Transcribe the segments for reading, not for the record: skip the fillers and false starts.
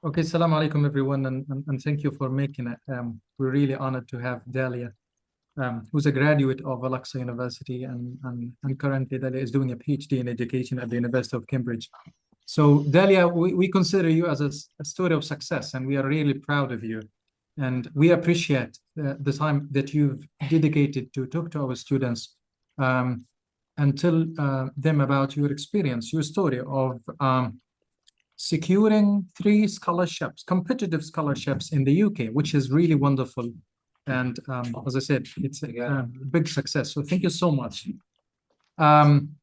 Okay, salam alaikum everyone, and thank you for making it. We're really honored to have Dalya, who's a graduate of Al-Aqsa University, and currently Dalya is doing a PhD in education at the University of Cambridge. So Dalya, we consider you as a story of success, and we are really proud of you. And we appreciate the time that you've dedicated to talk to our students and tell them about your experience, your story of securing three scholarships, competitive scholarships in the UK, which is really wonderful. And as I said, it's a big success. So thank you so much. Um,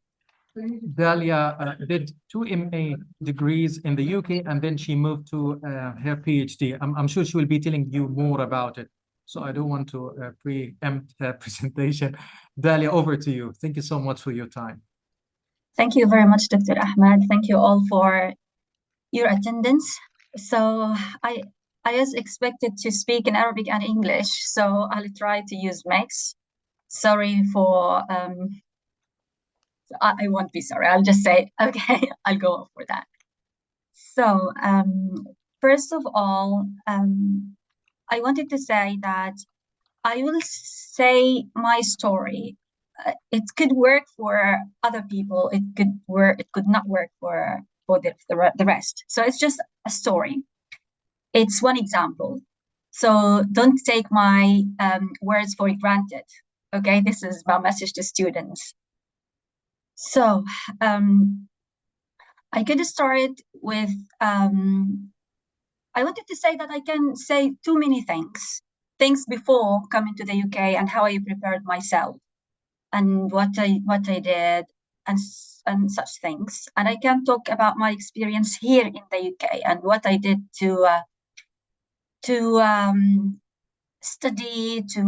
Dalia did two MA degrees in the UK, and then she moved to her PhD. I'm sure she will be telling you more about it. So I don't want to preempt her presentation. Dalia, over to you. Thank you so much for your time. Thank you very much, Dr. Ahmed. Thank you all for your attendance. So I was expected to speak in Arabic and English, so I'll try to use mix. Sorry for I won't be sorry. I'll just say okay. I'll go for that. So first of all, I wanted to say that I will say my story. It could work for other people. It could work. It could not work for the rest. So it's just a story. It's one example. So don't take my words for granted. Okay, this is my message to students. So I could start with I wanted to say that I can say too many things before coming to the UK and how I prepared myself and what I did and such things. And I can talk about my experience here in the UK and what I did to study, to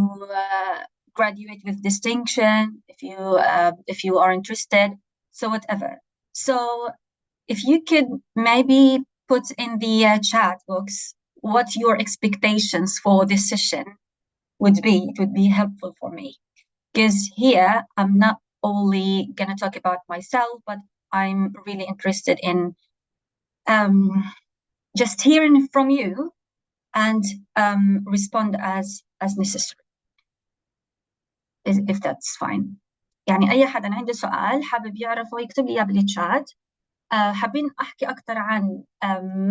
graduate with distinction, if you are interested. So whatever. So if you could maybe put in the chat box what your expectations for this session would be, it would be helpful for me. Because here I'm not only gonna talk about myself, but I'm really interested in just hearing from you and respond as necessary, if that's fine. يعني أي حدا عنده سؤال حابب يعرفه يكتب لي إياه بالشات. حابين أحكي أكثر عن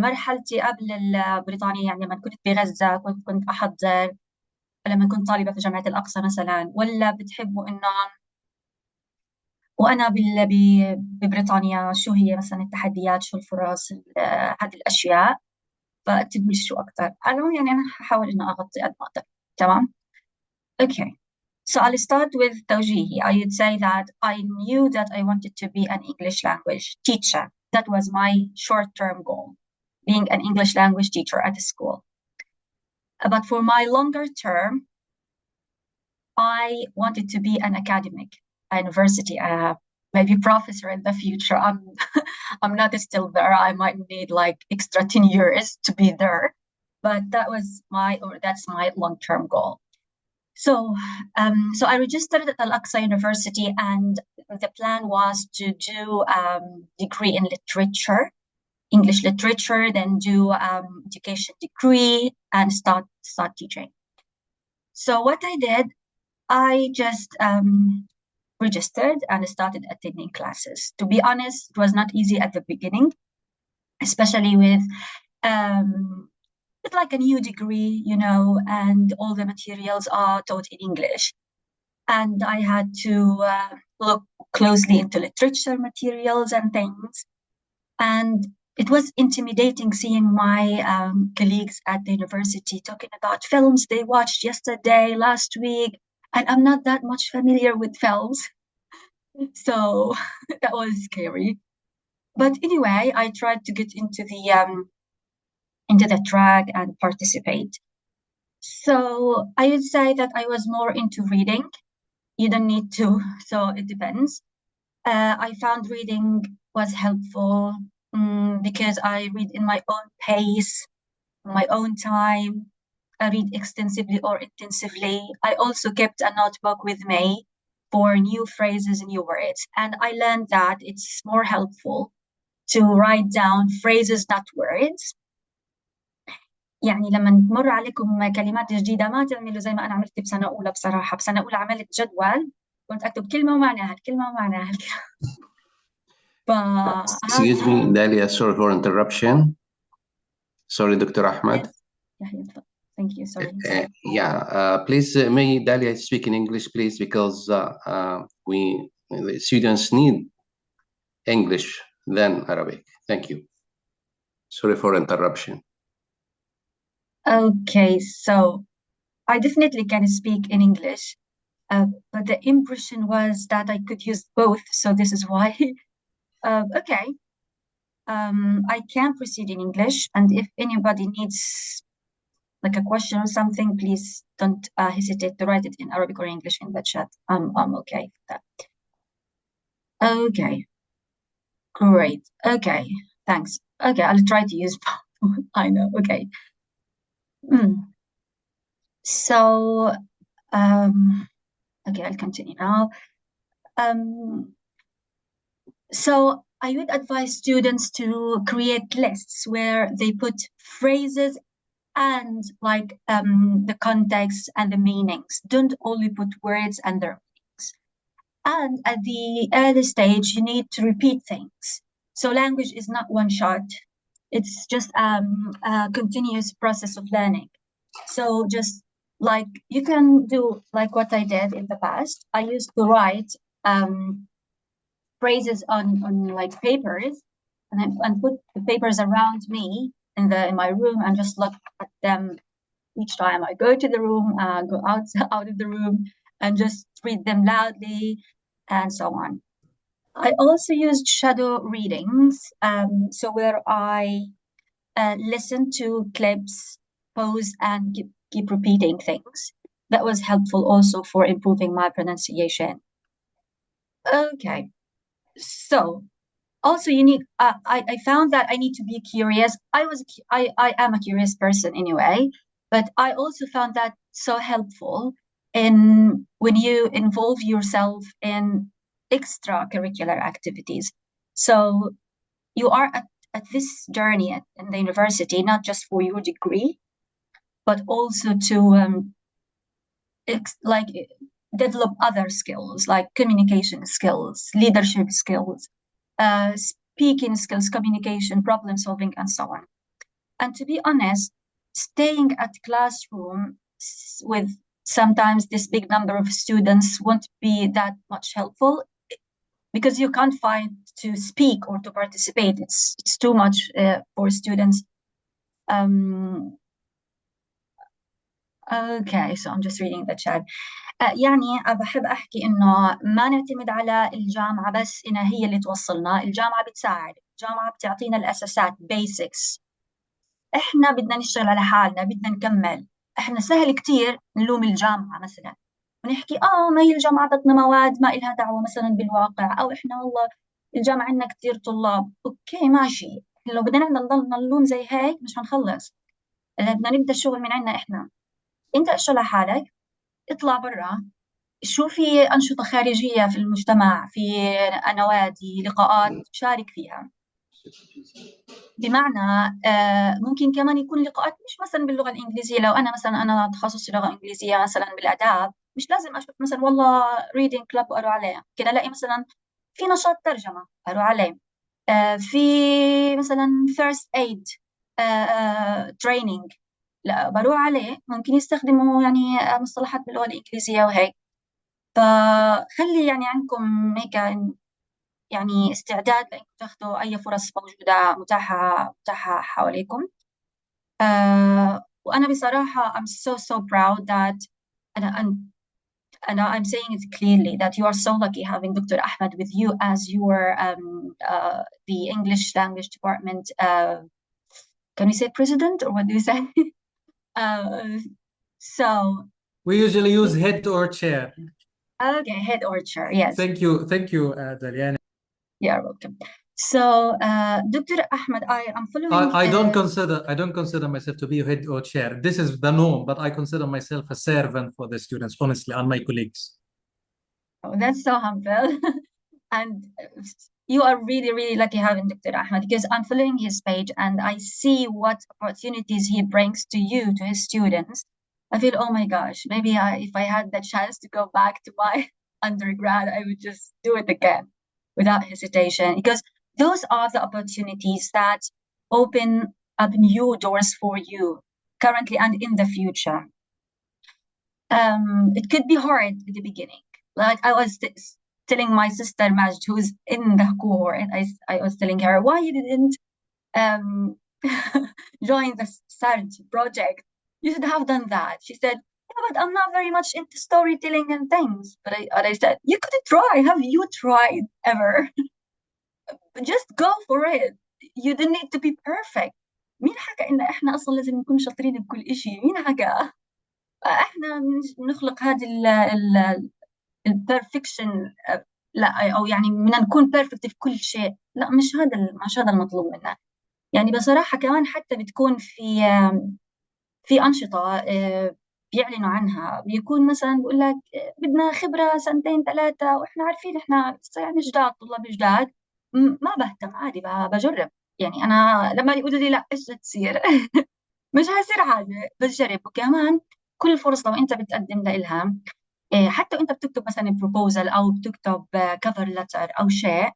مرحلتي قبل بريطانيا، يعني لما كنت بغزة كنت أحضر، لما كنت طالبة في جامعة الأقصى مثلا، ولا بتحبوا إنه وأنا ببريطانيا شو هي مثلا التحديات، شو الفرص، هذه الأشياء، فاكتبوا لي شو أكثر. المهم يعني أنا هحاول إنه أغطي قد ما أقدر. تمام. Okay. So I'll start with توجيهي. I would say that I knew that I wanted to be an English language teacher. That was my short-term goal, being an English language teacher at a school. But for my longer term, I wanted to be an academic, a university, maybe professor in the future. I'm not still there. I might need like extra 10 years to be there, but that's my long-term goal. So I registered at Al-Aqsa University, and the plan was to do degree in literature, English literature, then do education degree and start teaching. So what I did, I just registered and started attending classes. To be honest, it was not easy at the beginning, especially with it's like a new degree, you know, and all the materials are taught in English. And I had to look closely into literature materials and things. And it was intimidating seeing my colleagues at the university talking about films they watched yesterday, last week. And I'm not that much familiar with films. So that was scary. But anyway, I tried to get into the track and participate. So I would say that I was more into reading. You don't need to, so it depends. I found reading was helpful because I read in my own pace, my own time. I read extensively or intensively. I also kept a notebook with me for new phrases, new words. And I learned that it's more helpful to write down phrases, not words. يعني لما تمر عليكم كلمات جديدة ما تعملوا زي ما أنا عملت بسنة أولى. بصراحة بسنة أولى عملت جدول كنت أكتب كلمة ومعناها، الكلمة ومعناها. Excuse me, فهذا. Dalia, sorry for interruption. Sorry, Dr. Ahmed. Yes. يحيى تفضل. Thank you. Sorry. Please, may Dalia speak in English, please, because the students need English than Arabic. Thank you. Sorry for interruption. Okay, so I definitely can speak in English, but the impression was that I could use both, so this is why. Okay, I can proceed in English, and if anybody needs like a question or something, please don't hesitate to write it in Arabic or English in the chat. I'm okay with that. Okay, great. Okay, thanks. Okay, I'll try to use both. I know. Okay. So, okay, I'll continue now. So I would advise students to create lists where they put phrases and like the context and the meanings. Don't only put words and their meanings. And at the early stage, you need to repeat things. So language is not one shot. It's just a continuous process of learning. So just like you can do like what I did in the past. I used to write phrases on like papers and put the papers around me in my room and just look at them each time I go to the room, go out of the room and just read them loudly and so on. I also used shadow readings, so where I listen to clips, pause, and keep repeating things. That was helpful also for improving my pronunciation. Okay, so also you need I found that I need to be curious. I am a curious person anyway, but I also found that so helpful in when you involve yourself in extracurricular activities. So you are at this journey in the university, not just for your degree, but also to like develop other skills like communication skills, leadership skills, speaking skills, communication, problem solving, and so on. And to be honest, staying at classroom with sometimes this big number of students won't be that much helpful because you can't find to speak or to participate. It's too much for students. Okay, so I'm just reading the chat. يعني بحب أحكي إنه ما نعتمد على الجامعة بس إنها هي اللي توصلنا. الجامعة بتساعد، الجامعة بتعطينا الأساسات basics. إحنا بدنا نشتغل على حالنا، بدنا نكمل. إحنا سهل كتير نلوم الجامعة مثلا ونحكي ما هي الجامعة عطتنا مواد ما إلها دعوة مثلا بالواقع، أو إحنا والله الجامعة عندنا كتير طلاب. أوكي ماشي، لو بدنا نضل نلوم زي هيك مش هنخلص. بدنا نبدأ الشغل من عندنا إحنا. أنت اشتغل على حالك، اطلع برا، شو في أنشطة خارجية في المجتمع، في نوادي، لقاءات، شارك فيها. بمعنى ممكن كمان يكون لقاءات مش مثلا باللغة الإنجليزية. لو أنا تخصصي لغة إنجليزية مثلا بالآداب، مش لازم أشوف مثلا والله reading club وأروح عليه. كده ألاقي مثلا في نشاط ترجمة أروح عليه، في مثلا first aid training لا بروح عليه. ممكن يستخدموا يعني مصطلحات باللغة الإنجليزية وهيك. فخلي يعني عندكم هيك يعني استعداد لأنكم تاخذوا أي فرص موجودة متاحة حواليكم. وأنا بصراحة I'm so proud that and I'm saying it clearly that you are so lucky having Dr. Ahmed with you as your the English language department. Can we say president or what do you say? So we usually use head or chair. Okay, head or chair, yes. Thank you, Dalya. You're welcome. So, Dr. Ahmed, I am following. I don't consider myself to be head or chair. This is the norm, but I consider myself a servant for the students, honestly, and my colleagues. Oh, that's so humble. And you are really, really lucky having Dr. Ahmed, because I'm following his page and I see what opportunities he brings to you, to his students. I feel, oh my gosh, maybe if I had the chance to go back to my undergrad, I would just do it again without hesitation, because those are the opportunities that open up new doors for you currently and in the future. It could be hard at the beginning. Like I was telling my sister Majd, who's in the cohort, I was telling her, why you didn't um, join the SARD project? You should have done that. She said, yeah, but I'm not very much into storytelling and things. But I said, you could try. Have you tried ever? Just go for it. You don't need to be perfect. مين حكى إن إحنا أصلا لازم نكون شاطرين بكل إشي؟ مين حكى؟ إحنا بنخلق هذه البرفكشن، لا، أو يعني بدنا نكون بيرفكت في كل شيء، لا، مش هذا المطلوب منا. يعني بصراحة كمان حتى بتكون في أنشطة بيعلنوا عنها، بيكون مثلا بيقول لك بدنا خبرة 2-3 وإحنا عارفين إحنا يعني جداد، طلاب جداد، ما بهتم، عادي بجرب. يعني أنا لما يقولوا لي لا إيش تصير مش هيصير حاجة، بجرب. وكمان كل فرصة وأنت بتقدم لإلها، حتى وأنت بتكتب مثلا بروبوزل أو بتكتب كفر لتر أو شيء،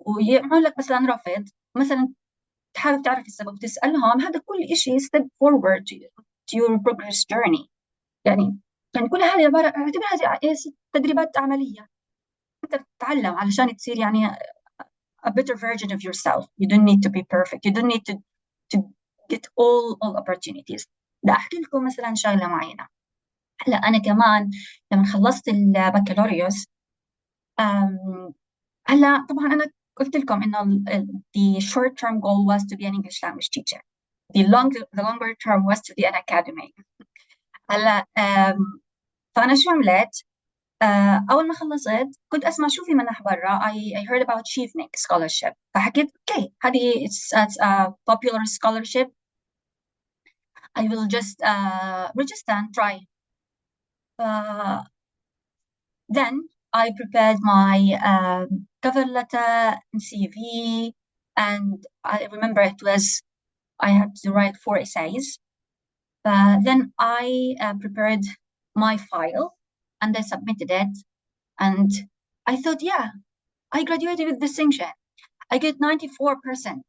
ويعمل لك مثلا رفض، مثلا تحاول تعرف السبب، تسألهم، هذا كل شيء step forward to your progress journey. يعني كل هذه عبارة، اعتبرها تدريبات عملية، أنت بتتعلم علشان تصير يعني a better version of yourself. You don't need to be perfect. You don't need to get all opportunities. بدي أحكي لكم مثلا شغلة معينة. هلا أنا كمان لما خلصت البكالوريوس، هلا طبعا أنا قلت لكم إنه the short term goal was to be an English language teacher. The longer term was to be an academic. هلا فأنا شو عملت؟ أول ما خلصت كنت أسمع شو في منح برا. I heard about Chevening scholarship. فحكيت أوكي، هذه it's a popular scholarship. I will just register and try. Then I prepared my cover letter and CV, and I remember I had to write 4 essays. Then I prepared my file and I submitted it, and I thought, yeah, I graduated with distinction. I get 94%.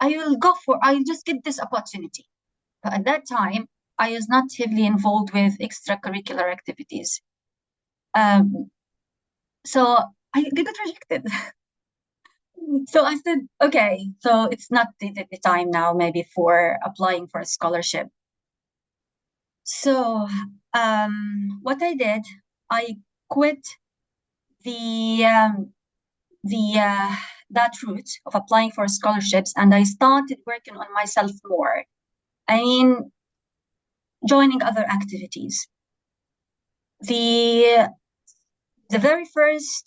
I'll just get this opportunity. But at that time, I was not heavily involved with extracurricular activities. So I got rejected. So I said, okay, so it's not the time now maybe for applying for a scholarship. So what I did, I quit that route of applying for scholarships, and I started working on myself more. I mean, joining other activities. The very first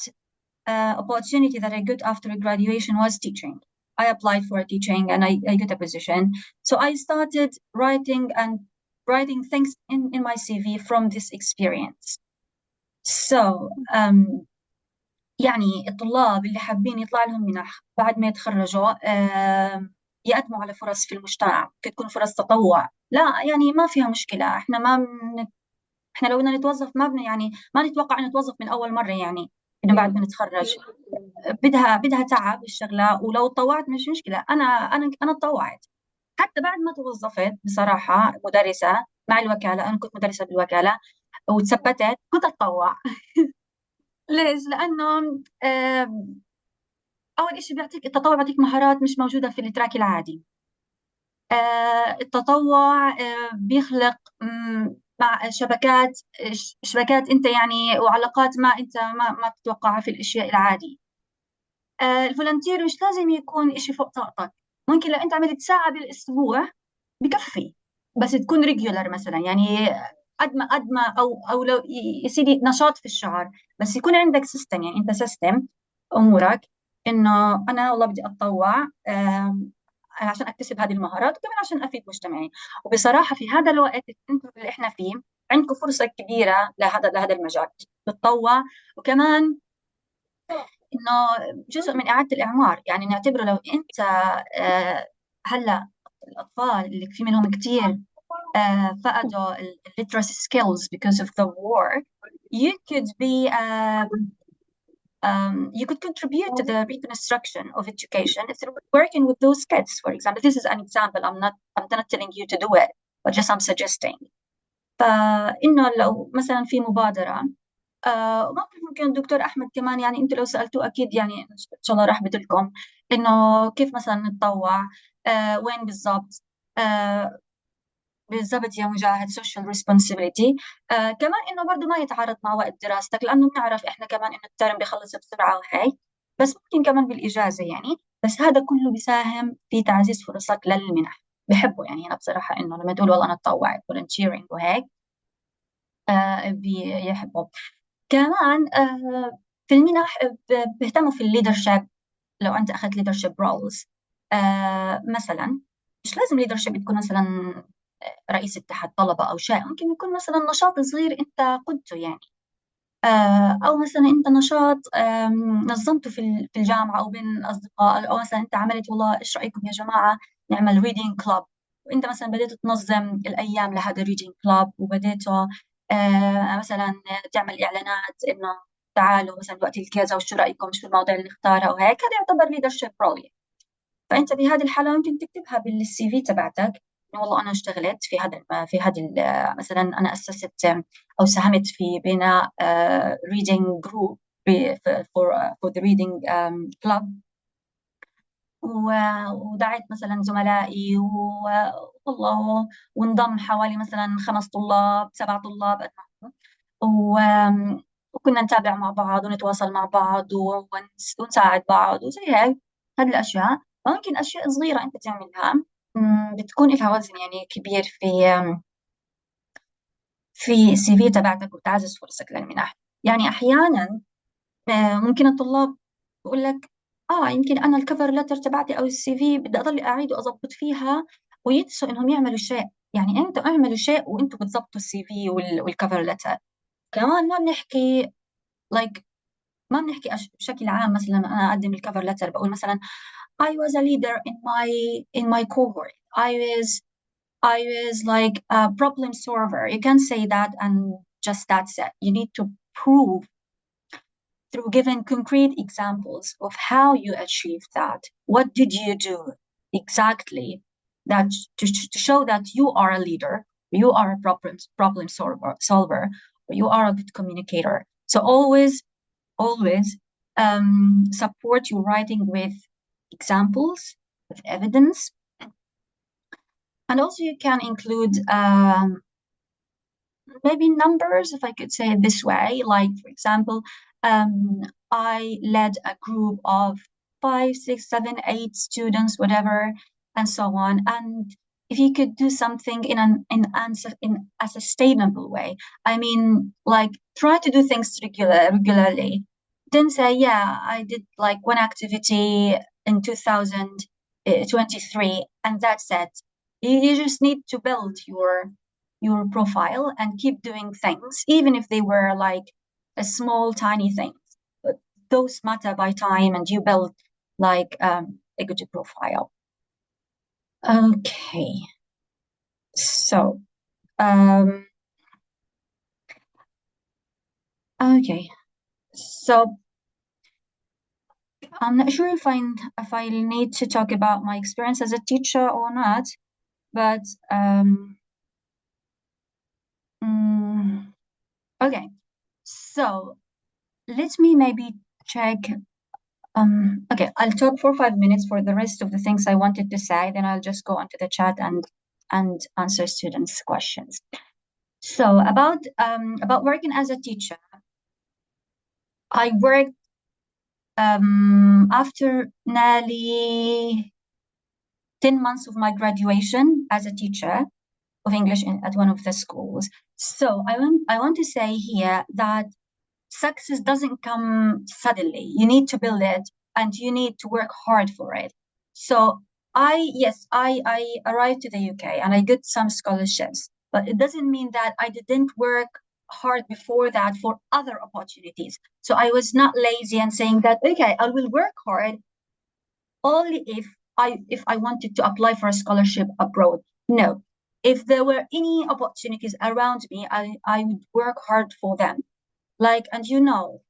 opportunity that I got after graduation was teaching. I applied for teaching and I got a position. So I started writing things in my CV from this experience. So يعني الطلاب اللي حابين يطلع لهم منح بعد ما يتخرجوا يقدموا على فرص في المجتمع، ممكن تكون فرص تطوع، لا يعني ما فيها مشكلة. احنا لو بدنا نتوظف يعني ما نتوقع ان نتوظف من اول مرة، يعني انه بعد ما نتخرج بدها تعب الشغلة، ولو تطوعت مش مشكلة. انا تطوعت حتى بعد ما توظفت بصراحة مدرسة مع الوكالة. انا كنت مدرسة بالوكالة وتثبتت، كنت اتطوع ليش؟ لانه اول شيء التطوع بيعطيك مهارات مش موجودة في التراك العادي. التطوع بيخلق مع شبكات انت يعني وعلاقات ما انت ما بتتوقعها في الاشياء العادي. الفولنتير مش لازم يكون إشي فوق طاقتك. ممكن لو انت عملت ساعة بالاسبوع بكفي، بس تكون ريجولر مثلا، يعني قد ما او لو يا سيدي نشاط في الشهر، بس يكون عندك سيستم. يعني انت سيستم امورك انه انا والله بدي اتطوع عشان اكتسب هذه المهارات وكمان عشان افيد مجتمعي. وبصراحه في هذا الوقت انتم اللي احنا فيه عندكم فرصه كبيره لهذا المجال، تتطوع وكمان إنه جزء من إعادة الإعمار. يعني نعتبره لو أنت هلا الأطفال اللي في منهم كتير فقدوا literacy skills because of the war, you could be you could contribute to the reconstruction of education through working with those kids. For example, this is an example. I'm not telling you to do it, but just I'm suggesting. فإنه لو مثلا في مبادرة ممكن الدكتور أحمد كمان، يعني أنتوا لو سألتوه أكيد يعني إن شاء الله راح بدلكم إنه كيف مثلا نتطوع، وين بالضبط، بالضبط يا مجاهد social responsibility. كمان إنه برضو ما يتعارض مع وقت دراستك، لأنه بنعرف إحنا كمان إنه الترم بيخلص بسرعة وهي، بس ممكن كمان بالإجازة يعني. بس هذا كله بيساهم في تعزيز فرصك للمنح. بحبه يعني أنا بصراحة إنه لما تقول والله أنا أتطوع volunteering وهيك بيحبوا. كمان في المنح بيهتموا في الليدرشيب. لو أنت أخذت leadership roles مثلا، مش لازم leadership تكون مثلا رئيس اتحاد طلبة أو شيء، ممكن يكون مثلا نشاط صغير أنت قدته يعني، أو مثلا أنت نشاط نظمته في الجامعة أو بين الأصدقاء، أو مثلا أنت عملت والله إيش رأيكم يا جماعة نعمل reading club، وأنت مثلا بديت تنظم الأيام لهذا reading club، وبديته مثلا تعمل إعلانات إنه تعالوا مثلا وقت الكذا وشو رأيكم، شو المواضيع اللي نختارها وهيك. هذا يعتبر leadership role. فأنت بهذه الحالة ممكن تكتبها بالسي في تبعتك إنه والله أنا اشتغلت في هذه مثلا أنا أسست أو ساهمت في بناء reading group for the reading club، ودعيت مثلا زملائي والله وانضم حوالي مثلا 5 طلاب 7 طلاب، وكنا نتابع مع بعض ونتواصل مع بعض ونساعد بعض وزي هيك. هذه الأشياء ممكن أشياء صغيرة أنت تعملها بتكون لها وزن يعني كبير في السي في تبعتك وتعزز فرصك للمنح. يعني أحيانا ممكن الطلاب بقول لك يمكن أنا الكفر لتر تبعتي أو السي في بدي أضل أعيد وأضبط فيها، وينسوا إنهم يعملوا شيء. يعني أنتوا اعملوا شيء وأنتوا بتضبطوا السي في والكفر لتر. كمان ما بنحكي ما بنحكي بشكل عام. مثلا أنا أقدم الكفر لتر بقول مثلا I was a leader in my cohort. I was like a problem solver. You can't say that and just that's it. You need to prove through giving concrete examples of how you achieved that. What did you do exactly that to show that you are a leader, you are a problem solver, or you are a good communicator. So always support your writing with examples, with evidence. And also you can include maybe numbers, if I could say it this way. Like, for example, I led a group of 5, 6, 7, 8 students, whatever, and so on. And if you could do something in a sustainable way, I mean, like try to do things regularly. Then say, yeah, I did like one activity in 2023, and that's it. You just need to build your profile and keep doing things, even if they were like a small, tiny things. But those matter by time, and you build like a good profile. Okay. So, okay. So I'm not sure if I need to talk about my experience as a teacher or not, but okay. So let me maybe check. Okay, I'll talk for 5 minutes for the rest of the things I wanted to say. Then I'll just go onto the chat and answer students' questions. So about working as a teacher, I worked after nearly 10 months of my graduation as a teacher of English at one of the schools. So I want to say here that success doesn't come suddenly. You need to build it and you need to work hard for it. So I arrived to the UK and I did some scholarships, but it doesn't mean that I didn't work hard before that for other opportunities. So I was not lazy and saying that, okay, I will work hard only if I wanted to apply for a scholarship abroad. No, if there were any opportunities around me, I would work hard for them. Like, and you know,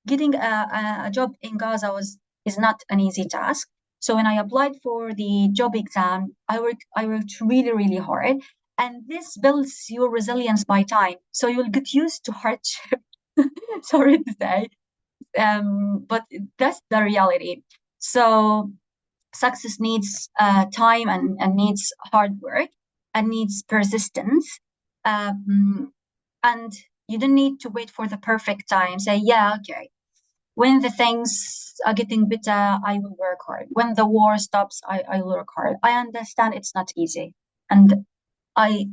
getting a job in Gaza is not an easy task. So when I applied for the job exam, I worked really, really hard. And this builds your resilience by time. So you'll get used to hardship. Sorry to say. But that's the reality. So success needs time and needs hard work and needs persistence. And you don't need to wait for the perfect time. Say, yeah, okay. When the things are getting better, I will work hard. When the war stops, I will work hard. I understand it's not easy. And I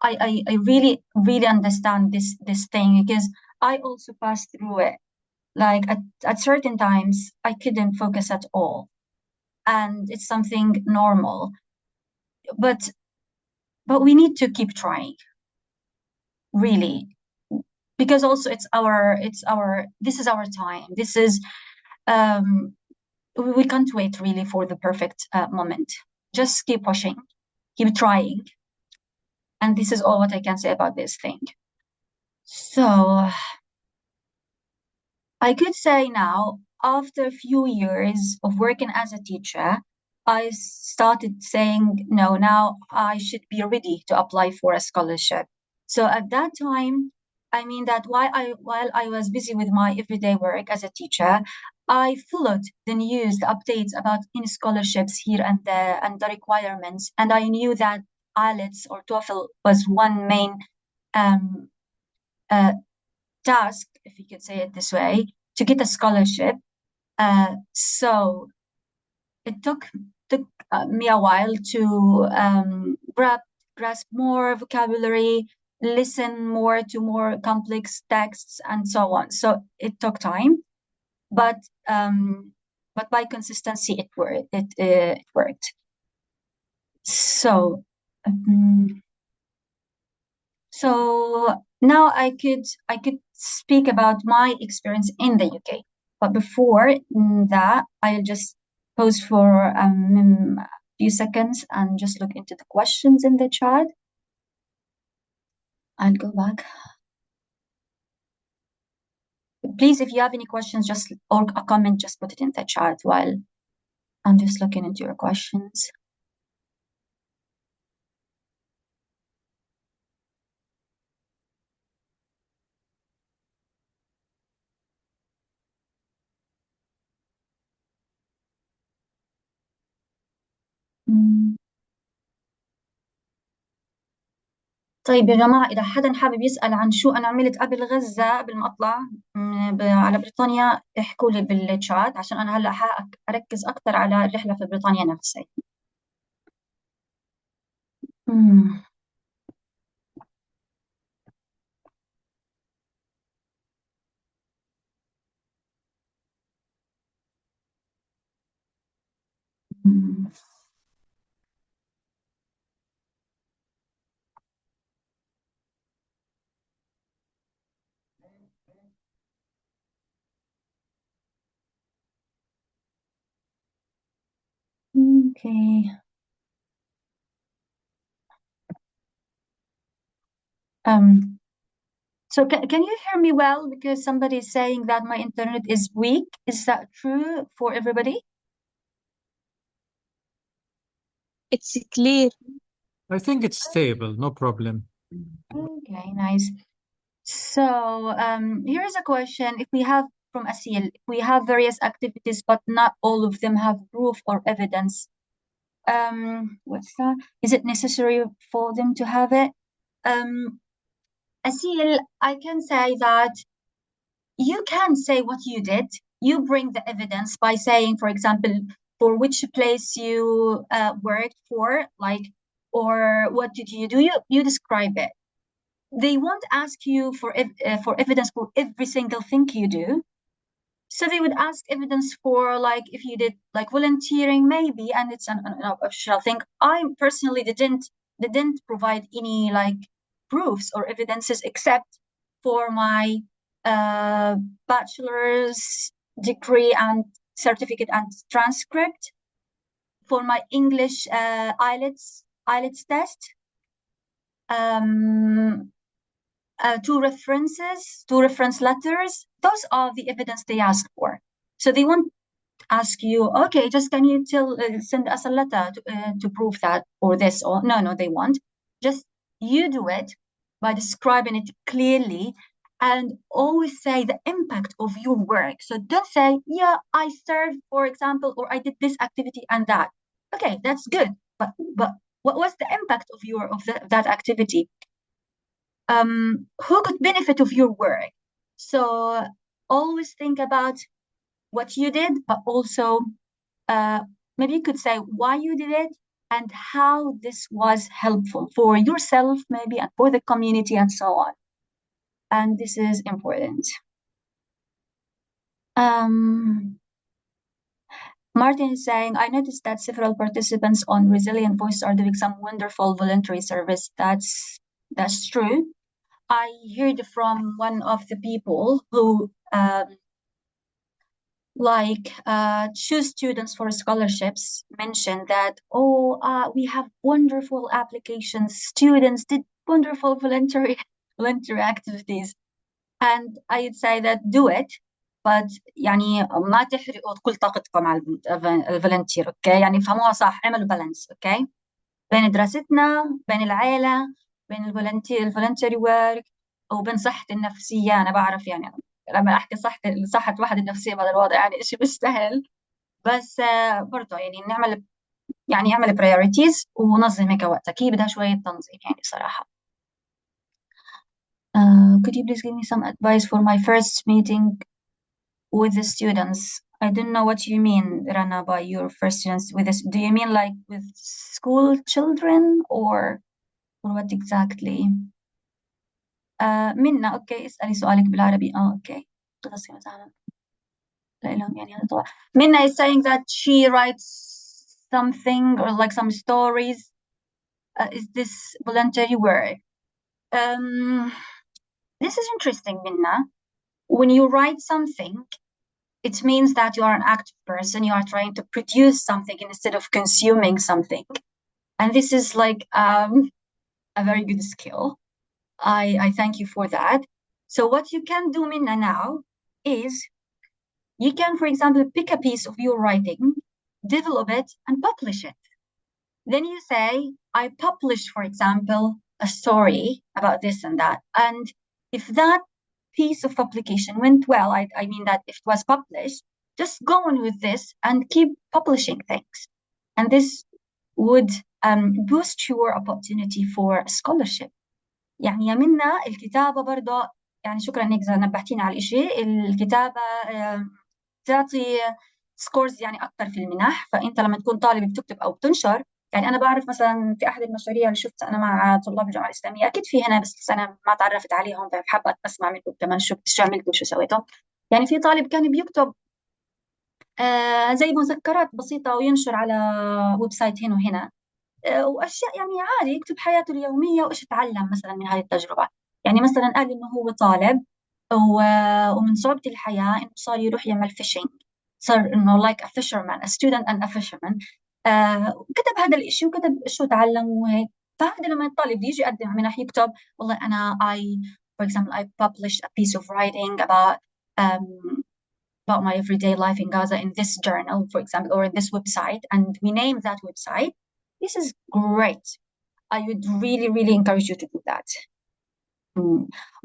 I really, really understand this thing because I also passed through it. Like at certain times, I couldn't focus at all. And it's something normal. But we need to keep trying, really. Because also this is our time. This is we can't wait really for the perfect moment. Just keep pushing, keep trying. And this is all what I can say about this thing. So I could say now, after a few years of working as a teacher, I started saying, no, now I should be ready to apply for a scholarship. So at that time, I mean that while I was busy with my everyday work as a teacher, I followed the news, the updates about any scholarships here and the requirements. And I knew that IELTS or TOEFL was one main um, task, if you could say it this way, to get a scholarship. So it took me a while to grasp more vocabulary, listen more to more complex texts, and so on. So it took time, but by consistency, it worked. It worked. So. So now I could speak about my experience in the UK. But before that, I'll just pause for a few seconds and just look into the questions in the chat. I'll go back. Please, if you have any questions, or a comment, just put it in the chat while I'm just looking into your questions. طيب يا جماعة، إذا حدا حابب يسأل عن شو أنا عملت قبل غزة قبل ما أطلع على بريطانيا، احكوا لي بالشات عشان أنا هلأ أركز أكثر على الرحلة في بريطانيا نفسها. Okay. So can you hear me well? Because somebody is saying that my internet is weak. Is that true for everybody? It's clear. I think it's stable, no problem. Okay, nice. So here's a question. If we have from Asil, if we have various activities, but not all of them have proof or evidence, what's that? Is it necessary for them to have it? Asil, I can say that you can say what you did. You bring the evidence by saying, for example, for which place you worked for, like, or what did you do? You describe it. They won't ask you for evidence for every single thing you do. So they would ask evidence for, like, if you did like volunteering, maybe, and it's an optional thing. I personally didn't provide any like proofs or evidences except for my bachelor's degree and certificate and transcript, for my English IELTS test, two reference letters. Those are the evidence they ask for. So they won't ask you, okay, just can you send us a letter to prove that, or this, or no, they won't. Just you do it by describing it clearly, and always say the impact of your work. So don't say, yeah, I served, for example, or I did this activity and that. Okay, that's good, but what was the impact of that activity? Who could benefit of your work? So always think about what you did, but also maybe you could say why you did it and how this was helpful for yourself, maybe, and for the community, and so on. And this is important. Martin is saying, I noticed that several participants on Resilient Voice are doing some wonderful voluntary service. That's true. I heard from one of the people who choose students for scholarships, mentioned that, we have wonderful applications, students did wonderful voluntary activities. And I'd say that do it, but يعني ما تحرقوا كل طاقتكم على الفولنتير. اوكي، يعني فهموها صح، اعملوا بالانس اوكي بين دراستنا، بين العيلة، بين الفولنتيري ورك، وبين صحتي النفسية. أنا بعرف يعني لما أحكي صحة واحد النفسية بهذا الوضع يعني إشي مش سهل، بس برضه يعني اعمل priorities ونظم هيك وقتك. هي بدها شوية تنظيم يعني صراحة. Could you please give me some advice for my first meeting with the students? I don't know what you mean, Rana, by your first students with this. Do you mean like with school children or what exactly? منا اوكي، اسألي سؤالك بالعربي. اوكي خلصي مثلا لا لهم يعني هذا طبعا. منا is saying that she writes something or like some stories. Is this voluntary work? This is interesting, Minna. When you write something, it means that you are an active person. You are trying to produce something instead of consuming something, and this is like a very good skill. I thank you for that. So what you can do, Minna, now is you can, for example, pick a piece of your writing, develop it, and publish it. Then you say, I published, for example, a story about this and that. And if that piece of publication went well, I mean that if it was published, just go on with this and keep publishing things. And this would boost your opportunity for a scholarship. يعني يا منا الكتابة برضه، يعني شكرا انك نبهتينا على الاشي. الكتابة تعطي سكورز يعني اكثر في المنح. فانت لما تكون طالب بتكتب او بتنشر، يعني انا بعرف مثلا في احد المشاريع اللي شفتها انا مع طلاب الجامعة الإسلامية، اكيد في هنا بس انا ما تعرفت عليهم، فحابة اسمع منكم كمان شو عملتوا وشو سويتوا. يعني في طالب كان بيكتب زي مذكرات بسيطة وينشر على ويب سايت هنا وهنا، واشياء يعني عادي يكتب حياته اليوميه وايش اتعلم مثلا من هذه التجربه. يعني مثلا قال انه هو طالب ومن صعوبه الحياه انه صار يروح يعمل فيشنج، صار انه like a fisherman, a student and a fisherman. وكتب هذا الشيء وكتب شو تعلم وهيك. فهذا لما الطالب يجي يقدم منح يكتب والله انا for example I published a piece of writing about my everyday life in Gaza in this journal, for example, or in this website, and we name that website. This is great. I would really, really encourage you to do that.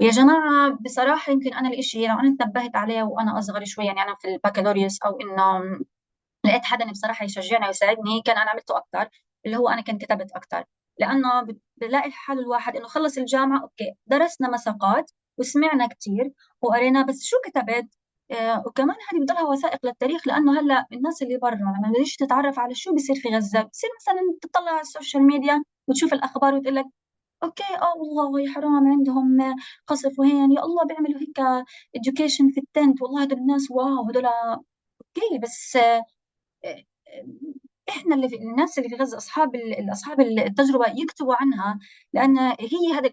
ويا جماعة بصراحة يمكن أنا الإشي لو أنا انتبهت عليه وأنا أصغر شوي، يعني أنا في البكالوريوس، أو إنه لقيت حدا بصراحة يشجعني ويساعدني، كان أنا عملته أكتر، اللي هو أنا كنت كتبت أكتر. لأنه بلاقي حال الواحد إنه خلص الجامعة أوكي درسنا مساقات وسمعنا كتير وقرينا، بس شو كتبت؟ وكمان هذه بضلها وثائق للتاريخ، لأنه هلا الناس اللي برا لما بديش تتعرف على شو بيصير في غزة، بتصير مثلا تطلع على السوشيال ميديا وتشوف الأخبار وتقول لك اوكي والله يا حرام عندهم قصف وهين، يا الله بيعملوا هيك education في التنت، والله هدول الناس واو هدول اوكي. بس احنا الناس اللي في غزة اصحاب التجربة يكتبوا عنها، لان هي هذا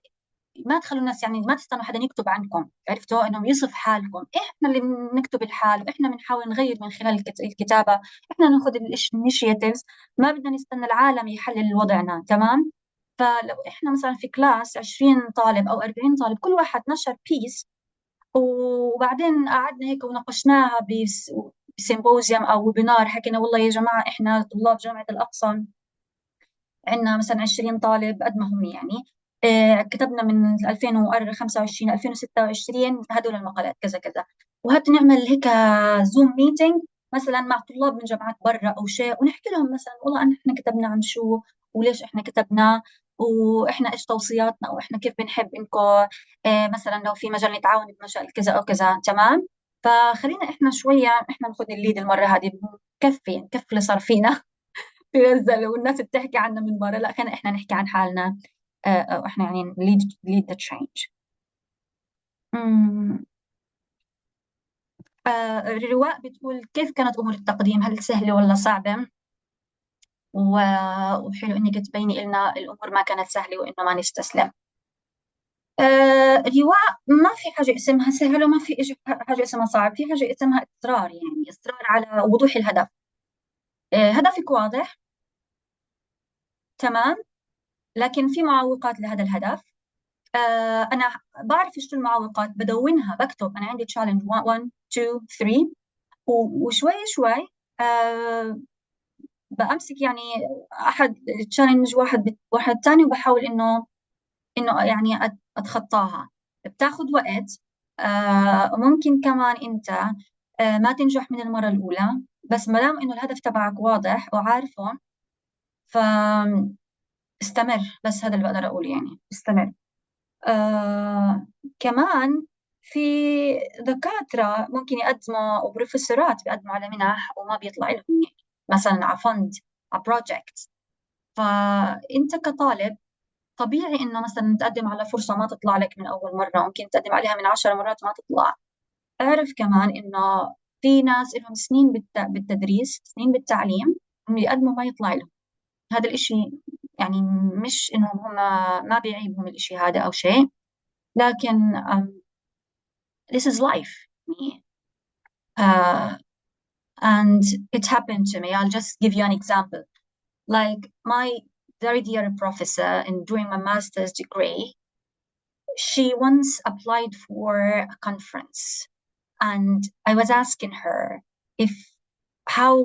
ما تخلوا الناس يعني ما تستنوا حدا يكتب عنكم، عرفتوا انهم يصف حالكم، احنا اللي بنكتب الحال واحنا بنحاول نغير من خلال الكتابه، احنا ناخذ الانيشيتيفز، ما بدنا نستنى العالم يحلل وضعنا. تمام. فلو احنا مثلا في كلاس 20 طالب او 40 طالب، كل واحد نشر بيس وبعدين قعدنا هيك وناقشناها بسيمبوزيوم او ويبينار، حكينا والله يا جماعه احنا طلاب جامعه الاقصى، عندنا مثلا 20 طالب قد ما هم يعني، كتبنا من 2025 2026 هدول المقالات كذا كذا، وهات نعمل هيك زوم ميتينج مثلا مع طلاب من جامعات برا او شيء، ونحكي لهم مثلا والله احنا كتبنا عن شو وليش احنا كتبنا، واحنا ايش توصياتنا، واحنا كيف بنحب انكم مثلا لو في مجال نتعاون بمجال كذا او كذا. تمام. فخلينا احنا شويه احنا ناخذ الليد المره هذه، نكفي اللي صار فينا تنزل والناس بتحكي عنا من برا، لا خلينا احنا نحكي عن حالنا، احنا يعني lead the change. رواء بتقول كيف كانت أمور التقديم، هل سهلة ولا صعبة؟ وحلو إنك تبيني لنا الأمور ما كانت سهلة وإنه ما نستسلم. رواء ما في حاجة اسمها سهل وما في حاجة اسمها صعب، في حاجة اسمها إصرار، يعني إصرار على وضوح الهدف. هدفك واضح، تمام، لكن في معوقات لهذا الهدف. أنا بعرف شو المعوقات، بدونها، بكتب أنا عندي تشالنج 1 2 3، وشوي شوي بأمسك يعني أحد تشالنج واحد تاني، وبحاول إنه يعني أتخطاها. بتاخذ وقت، ممكن كمان أنت ما تنجح من المرة الأولى، بس ما دام إنه الهدف تبعك واضح وعارفه فاستمر. بس هذا اللي بقدر أقول، يعني استمر. كمان في دكاترة ممكن يقدموا وبروفيسورات بيقدموا على منح وما بيطلع لهم، يعني مثلا على فند، على بروجكت. فأنت كطالب طبيعي إنه مثلا تقدم على فرصة ما تطلع لك من أول مرة، ممكن تقدم عليها من 10 مرات ما تطلع. اعرف كمان إنه في ناس لهم سنين بالتدريس، سنين بالتعليم، هم يقدموا ما يطلع لهم. هذا الإشي يعني مش إنهم هم ما بيعيبهم الإشي هذا أو شيء، لكن this is life. Uh, and it happened to me. I'll just give you an example. Like my very dear professor in doing my master's degree, she once applied for a conference, and I was asking her if how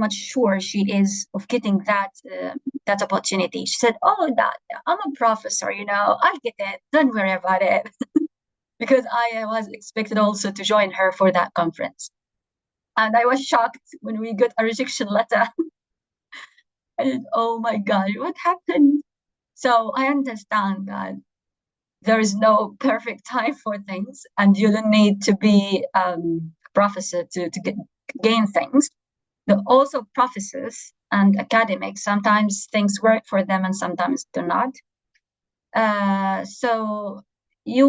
much sure she is of getting that opportunity. She said, "Oh, that I'm a professor, I'll get it. Don't worry about it." Because I was expected also to join her for that conference. And I was shocked when we got a rejection letter. And oh my God, what happened? So I understand that there is no perfect time for things, and you don't need to be a professor to gain things. Also, professors and academics, sometimes things work for them and sometimes do not. So you,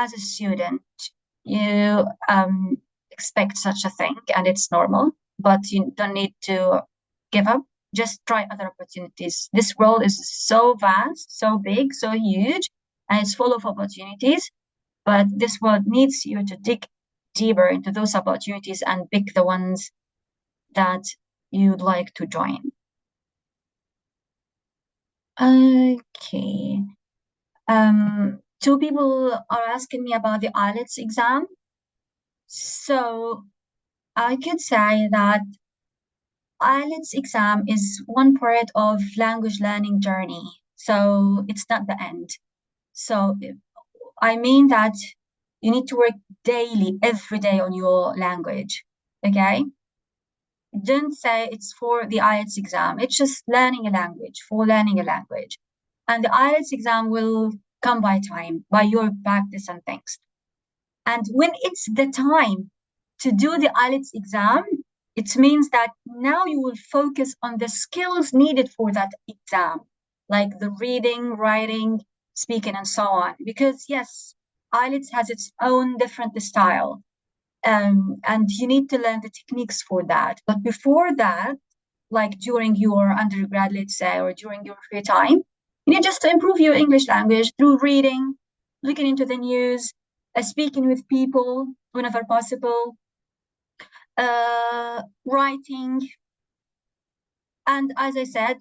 as a student, you expect such a thing, and it's normal, but you don't need to give up. Just try other opportunities. This world is so vast, so big, so huge, and it's full of opportunities, but this world needs you to dig deeper into those opportunities and pick the ones that you'd like to join. Okay. Two people are asking me about the IELTS exam. So I could say that IELTS exam is one part of language learning journey. So it's not the end. So I mean that you need to work daily, every day on your language. Okay? Don't say it's for the IELTS exam. It's just learning a language, for learning a language. And the IELTS exam will come by time, by your practice and things. And when it's the time to do the IELTS exam, it means that now you will focus on the skills needed for that exam, like the reading, writing, speaking, and so on. Because yes, IELTS has its own different style, and you need to learn the techniques for that. But before that, like during your undergrad, let's say, or during your free time, You need just to improve your English language through reading, looking into the news, speaking with people whenever possible, writing. And as I said,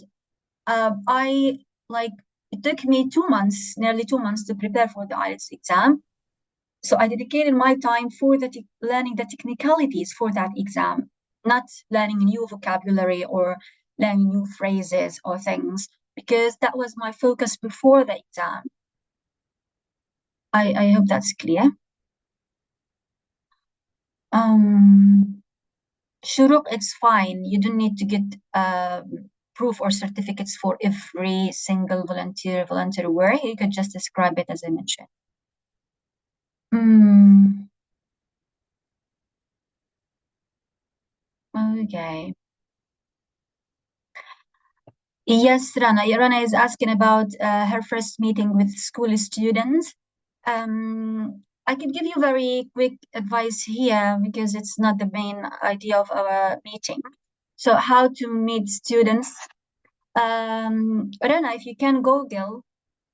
it took me 2 months, nearly 2 months to prepare for the IELTS exam. So I dedicated my time for learning the technicalities for that exam, not learning new vocabulary or learning new phrases or things, because that was my focus before the exam. I hope that's clear. Shuruq, it's fine. You don't need to get proof or certificates for every single volunteer work. You could just describe it as I mentioned. Okay. Yes, Rana. Rana is asking about her first meeting with school students. I can give you very quick advice here because it's not the main idea of our meeting. So how to meet students. Rana, if you can Google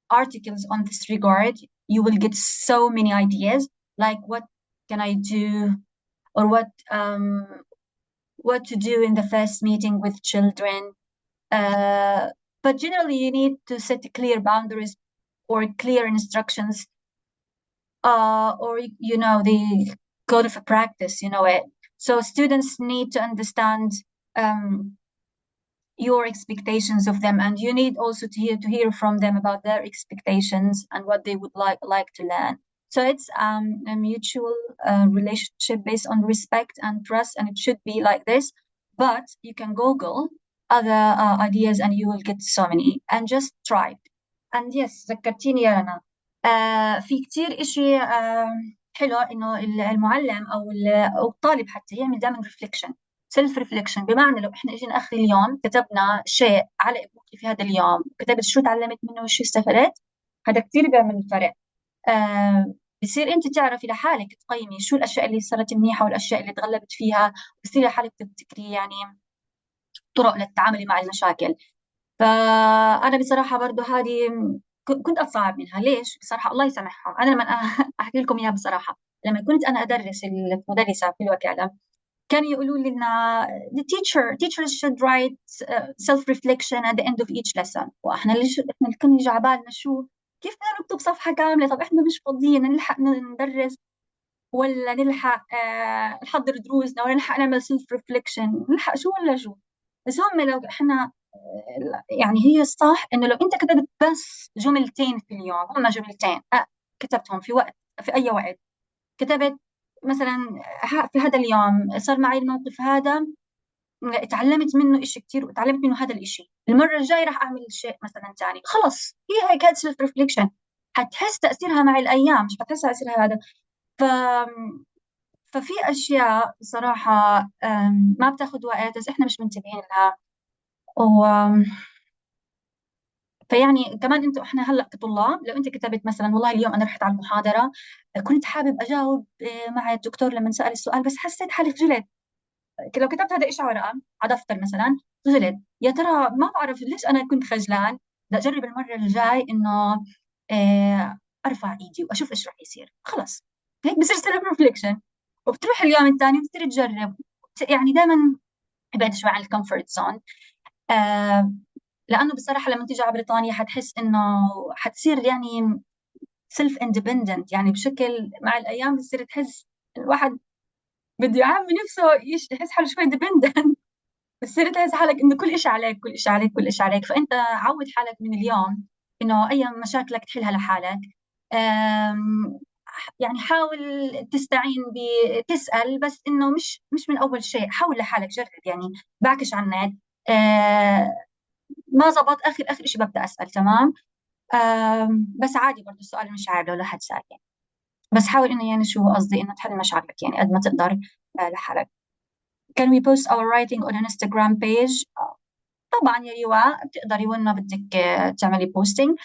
articles on this regard, you will get so many ideas, like what can I do, or what to do in the first meeting with children. But generally, you need to set clear boundaries or clear instructions, or the code of practice. You know it. So students need to understand your expectations of them, and you need also to hear from them about their expectations and what they would like to learn. So it's a mutual relationship based on respect and trust, and it should be like this. But you can Google other ideas and you will get so many, and just try. And yes, ذكرتيني يا رنا في كتير إشي حلو إنه المعلم أو الطالب حتى يعمل دائما ريفليكشن، سيلف ريفليكشن. بمعنى لو احنا اجينا اخر اليوم كتبنا شيء على ابوكي في هذا اليوم، كتبت شو تعلمت منه وشو استفدت، هذا كثير بيعمل الفرق. بصير انت تعرفي لحالك تقيمي شو الاشياء اللي صارت منيحه والاشياء اللي تغلبت فيها، بصير لحالك تبتكري يعني طرق للتعامل مع المشاكل. فانا بصراحه برضه هذه كنت اتصعب منها. ليش؟ بصراحه الله يسامحهم. انا لما احكي لكم اياها بصراحه، لما كنت انا ادرس المدرسه في الوكاله كانوا يقولوا لنا the teachers should write self reflection at the end of each lesson. واحنا احنا اللي كنا يجي على بالنا شو كيف بدنا نكتب صفحه كامله؟ طب احنا مش فاضيين نلحق ندرس ولا نلحق نحضر دروسنا ولا نلحق نعمل self reflection، نلحق شو ولا شو. بس هم لو احنا يعني هي الصح انه لو انت كتبت بس جملتين في اليوم، هم جملتين كتبتهم في اي وقت، كتبت مثلا في هذا اليوم صار معي الموقف هذا، تعلمت منه إشي كتير وتعلمت منه هذا الإشي، المرة الجاية راح أعمل شيء مثلا ثاني. خلص هي هيك سيلف ريفليكشن، حتحس تأثيرها مع الأيام، مش حتحس تأثيرها هذا. ففي أشياء بصراحة ما بتاخذ وقت بس إحنا مش منتبهين لها. فيعني كمان انتوا احنا هلا كطلاب لو انت كتبت مثلا والله اليوم انا رحت على المحاضره كنت حابب اجاوب مع الدكتور لما سال السؤال بس حسيت حالي خجلت. لو كتبت هذا الشيء على ورقه على دفتر مثلا خجلت، يا ترى ما بعرف ليش انا كنت خجلان، بدي اجرب المره الجاي انه ارفع ايدي واشوف ايش راح يصير. خلص هيك بصير سيلف ريفليكشن، وبتروح اليوم الثاني وبتصير تجرب. يعني دائما ابعد شوي عن الكومفورت زون. لانه بصراحه لما تيجي على بريطانيا حتحس انه حتصير يعني سيلف اندبندنت، يعني بشكل مع الايام بتصير تحس الواحد بده يعمي نفسه يحس حاله شوي ديبندنت بتصير تحس حالك انه كل شيء عليك كل شيء عليك كل شيء عليك. فانت عود حالك من اليوم انه اي مشاكلك تحلها لحالك. يعني حاول تستعين بتسأل، بس انه مش من اول شيء، حاول لحالك جرب يعني بعكش عن النت. ما زبط اخر شيء ببدا اسال تمام. بس عادي برضه السؤال مش عيب لو لحد سال يعني. بس حاول انه يعني شو قصدي انه تحل مشاكلك يعني قد ما تقدر لحالك. Can we post our writing on an Instagram page؟ طبعا يا ريوا بتقدري وين ما بدك تعملي بوستينج.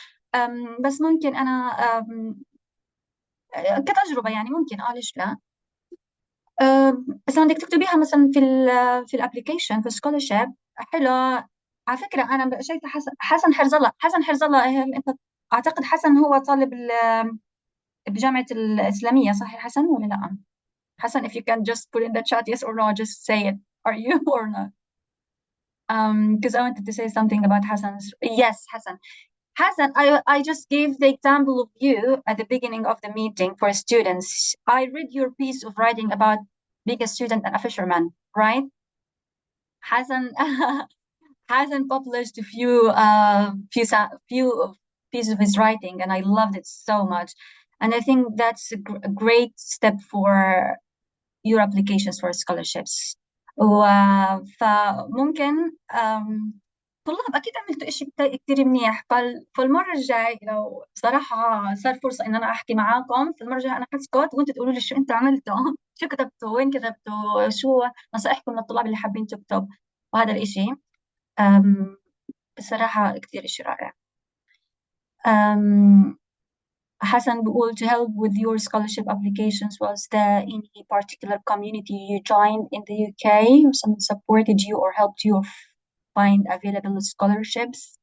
بس ممكن انا كتجربه يعني ممكن ليش لا. بس بدك تكتبيها مثلا في الابلكيشن في السكولرشيب حلو على فكرة أنا شايفة حسن حرز الله. حسن حرز الله أنت أعتقد حسن هو طالب بجامعة الإسلامية، صحيح حسن ولا لا؟ حسن, if you can just put in the chat yes or no, just say it. Are you or not? Because I wanted to say something about Hassan's. Yes, Hassan. Hassan, I just gave the example of you at the beginning of the meeting for students. I read your piece of writing about being a student and a fisherman, right? Hassan, Hassan published a few pieces of his writing, and I loved it so much. And I think that's a great step for your applications for scholarships. فممكن طلاب أكيد عملتوا إشي كتير منيح. فالمرة الجاي لو صراحة صار فرصة إن أنا أحكي معاكم، فالمرة الجاي أنا حسكت وأنتوا تقولوا لي شو أنتوا عملتوا شو كتبتوا، وين كتبتوا، شو نصائحكم للطلاب اللي حابين تكتب. وهذا الإشي بصراحة كتير إشي رائع. Hassan بيقول to help with your scholarship applications, was there any particular community you joined in the UK or someone supported you or helped you find available scholarships?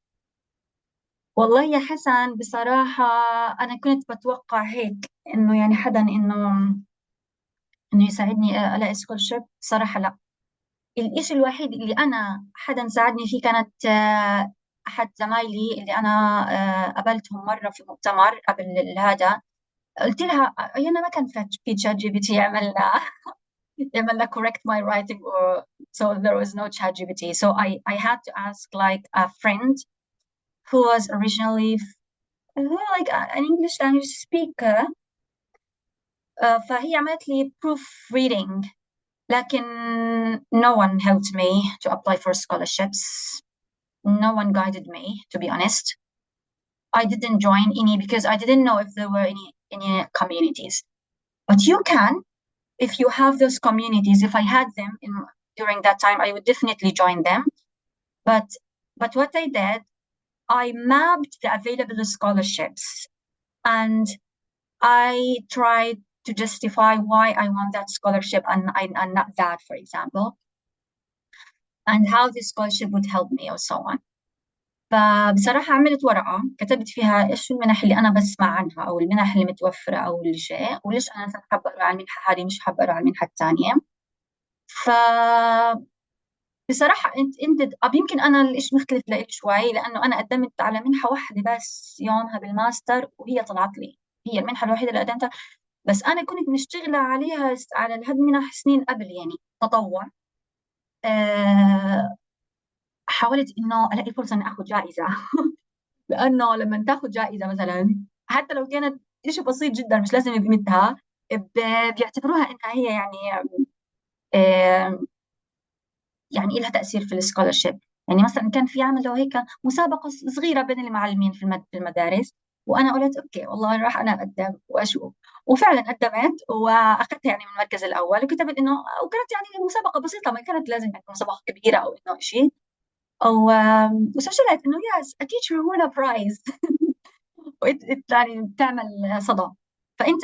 والله يا حسن بصراحة أنا كنت بتوقع هيك، إنه يعني حدا إنه يساعدني ألاقي scholarship. صراحة لا. الإشي الوحيد اللي أنا حدا ساعدني فيه كانت أحد زمايلي اللي أنا قابلتهم مرة في مؤتمر قبل هذا. قلت لها أنا ما كان في chat GPT يعمل correct my writing, or so there was no chat GPT, so I had to ask like a friend who was originally like an English language speaker. فهي عملت لي proofreading، لكن no one helped me to apply for scholarships. No one guided me, to be honest. I didn't join any because I didn't know if there were any communities. But you can, if you have those communities. If I had them during that time, I would definitely join them. But what I did, I mapped the available scholarships and I tried to justify why I want that scholarship and not that, for example, and how this scholarship would help me or so on. فبصراحة عملت ورقة كتبت فيها إيش المنح اللي أنا بسمع عنها أو المنح اللي متوفرة أو الشيء، وليش أنا مثلا حابة أقرأ على المنحة هذه مش حابة أقرأ على المنحة الثانية. ف بصراحة أنت يمكن أنا الإشي مختلف لإلي شوي، لأنه أنا قدمت على منحة واحدة بس يومها بالماستر وهي طلعت لي، هي المنحة الوحيدة اللي قدمتها. بس أنا كنت مشتغلة عليها على هالمنح سنين قبل، يعني تطوع. حاولت إنه ألاقي فرصة إني آخذ جائزة لأنه لما تاخذ جائزة مثلا حتى لو كانت شيء بسيط جدا مش لازم بقيمتها، بيعتبروها إنها هي يعني لها تأثير في السكولرشيب. يعني مثلا كان في عملوا هيك مسابقة صغيرة بين المعلمين في المدارس، وأنا قلت أوكي والله راح أنا أقدم وأشوف. وفعلا قدمت وأخذت يعني من المركز الأول، وكتبت إنه وكانت يعني مسابقة بسيطة، ما كانت لازم يعني مسابقة كبيرة أو إنه شيء. وسجلت إنه yes a teacher won a prize يعني بتعمل صدى. فأنت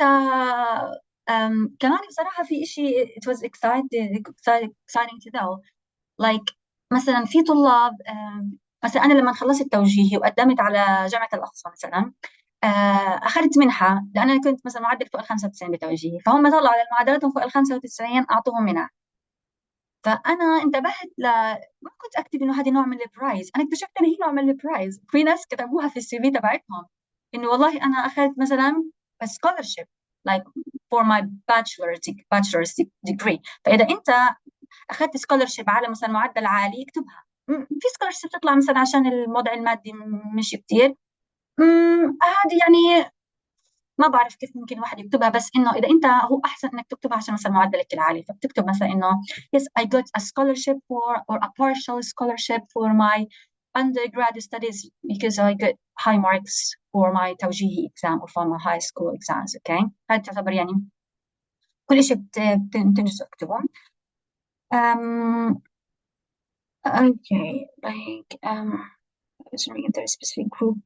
كمان بصراحة في إشي it was exciting to know like مثلا في طلاب مثلا أنا لما خلصت توجيهي وقدمت على جامعة الأقصى مثلا أخذت منحة، لأن أنا كنت مثلا معدل فوق 95 بتوجيهي، فهم طلعوا على معدلاتهم فوق 95 أعطوهم منح. فأنا انتبهت ما كنت أكتب إنه هذه نوع من البرايز، أنا اكتشفت إن هي نوع من البرايز. في ناس كتبوها في السي في تبعتهم إنه والله أنا أخذت مثلا scholarship like for my bachelor's degree. فإذا أنت أخذت scholarship على مثلا معدل عالي اكتبها. في scholarship تطلع مثلا عشان الوضع المادي مش كتير، هذه يعني ما بعرف كيف ممكن الواحد يكتبها، بس إنه إذا أنت هو أحسن إنك تكتبها عشان مثلا معدلك العالي، فبتكتب مثلا إنه yes I got a scholarship or a partial scholarship for my undergraduate studies because I got high marks for my توجيهي exam or for my high school exams. okay هذا تعتبر يعني كل شيء بتنجز أكتبه. okay like there is specific group.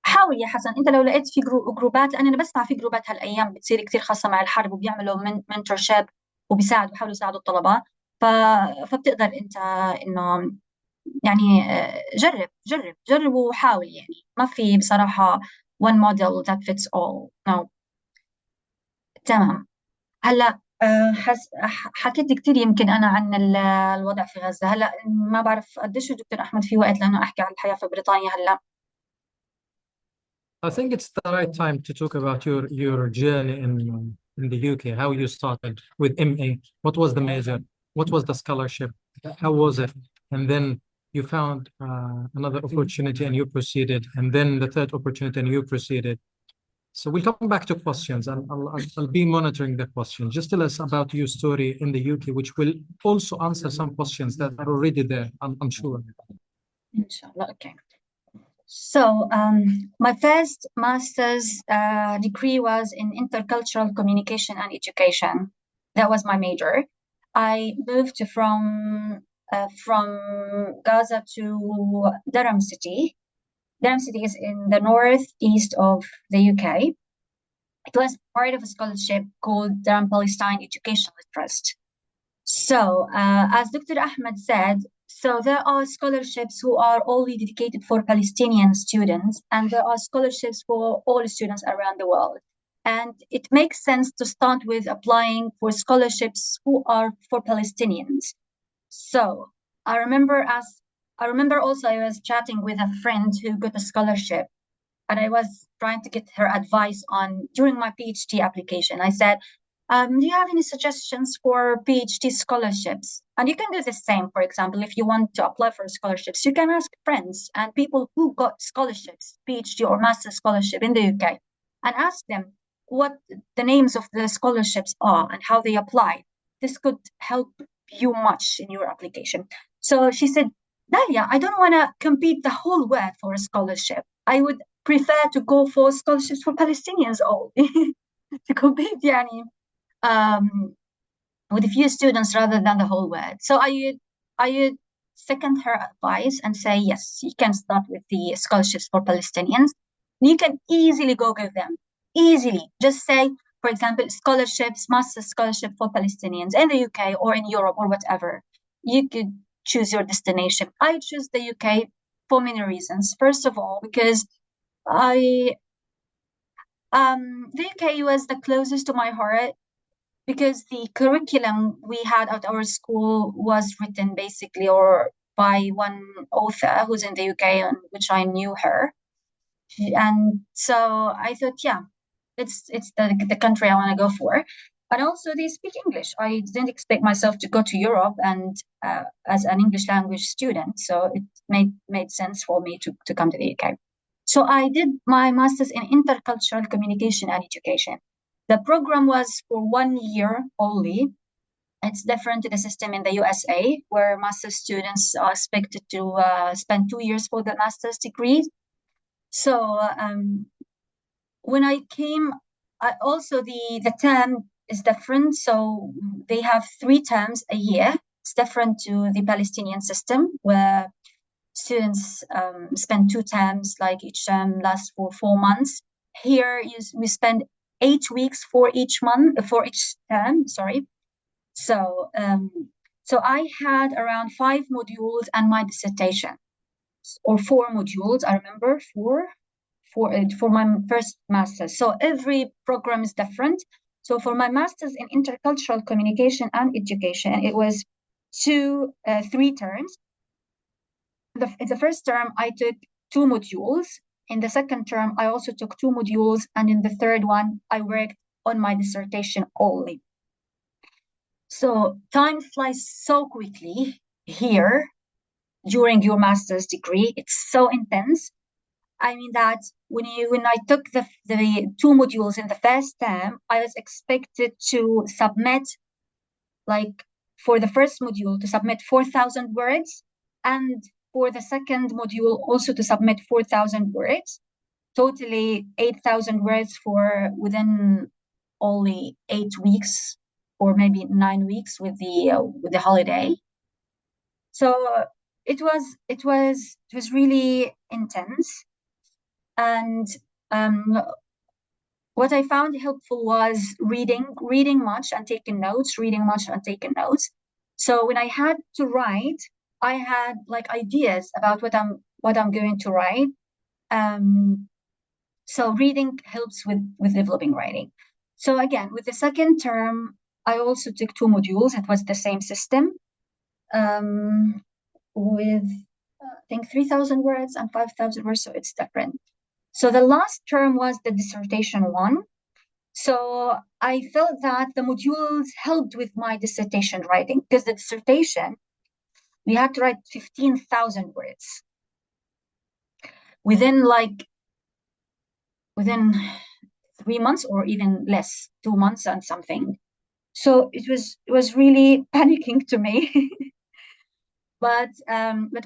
حاول يا حسن انت لو لقيت في جروبات، لان انا بسمع في جروبات هالايام بتصير كثير خاصه مع الحرب وبيعملوا منتورشيب وبيساعدوا بيحاولوا يساعدوا الطلبه. فبتقدر انت انه يعني جرب وحاول، يعني ما في بصراحة one model that fits all. no. تمام. هلا حكيت كثير يمكن أنا عن الوضع في غزة. هلا ما بعرف قديش دكتور أحمد في وقت لأنه أحكي عن الحياة في بريطانيا هلا. I think it's the right time to talk about your journey in the UK, how you started with MA, what was the major, what was the scholarship, how was it, and then you found another opportunity and you proceeded, and then the third opportunity and you proceeded. So we'll come back to questions, and I'll be monitoring the questions. Just tell us about your story in the UK, which will also answer some questions that are already there, I'm sure. Inshallah. Okay. So my first master's degree was in intercultural communication and education. That was my major. I moved from Gaza to Durham City. Durham City is in the northeast of the UK. It was part of a scholarship called Durham Palestine Educational Trust. So, as Dr. Ahmed said, so there are scholarships who are only dedicated for Palestinian students, and there are scholarships for all students around the world. And it makes sense to start with applying for scholarships who are for Palestinians. So I remember also I was chatting with a friend who got a scholarship, and I was trying to get her advice on during my PhD application. I said, do you have any suggestions for PhD scholarships? And you can do the same. For example, if you want to apply for scholarships, you can ask friends and people who got scholarships, PhD or master scholarship in the UK, and ask them what the names of the scholarships are and how they apply. This could help you much in your application. So she said, Dalya, I don't want to compete the whole world for a scholarship. I would prefer to go for scholarships for Palestinians only to compete يعني with a few students rather than the whole world. So I would second her advice and say, yes, you can start with the scholarships for Palestinians. You can easily Google them, easily. Just say, for example, scholarships, master scholarship for Palestinians in the UK or in Europe or whatever. You could choose your destination. I choose the UK for many reasons. First of all, because the UK was the closest to my heart, because the curriculum we had at our school was written basically or by one author who's in the UK, and which I knew her. And so I thought, yeah, it's the country I want to go for. And also they speak English. I didn't expect myself to go to Europe and as an English language student. So it made sense for me to come to the UK. So I did my master's in intercultural communication and education. The program was for 1 year only. It's different to the system in the USA, where master's students are expected to spend 2 years for the master's degree. So when I came, also the term is different. So they have 3 terms a year. It's different to the Palestinian system, where students spend 2 terms, like each term lasts for 4 months. Here we spend 8 weeks for each term, sorry. So so I had around 5 modules and my dissertation, or 4 modules, I remember, for my first master's. So every program is different. So for my master's in intercultural communication and education, it was 3 terms. In the first term, I took 2 modules. In the second term, I also took 2 modules. And in the third one, I worked on my dissertation only. So time flies so quickly here during your master's degree. It's so intense. I mean that when I took the 2 modules in the first term, I was expected to submit, like for the first module, to submit 4,000 words, and for the second module also to submit 4,000 words, totally 8,000 words for within only 8 weeks or maybe 9 weeks with the holiday. So it was really intense. And what I found helpful was reading much and taking notes. So when I had to write, I had like ideas about what I'm going to write. So reading helps with developing writing. So again, with the second term, I also took 2 modules. It was the same system, with I think 3,000 words and 5,000 words, so it's different. So the last term was the dissertation one. So I felt that the modules helped with my dissertation writing, because the dissertation, we had to write 15,000 words within 3 months, or even less, 2 months and something. So it was really panicking to me. But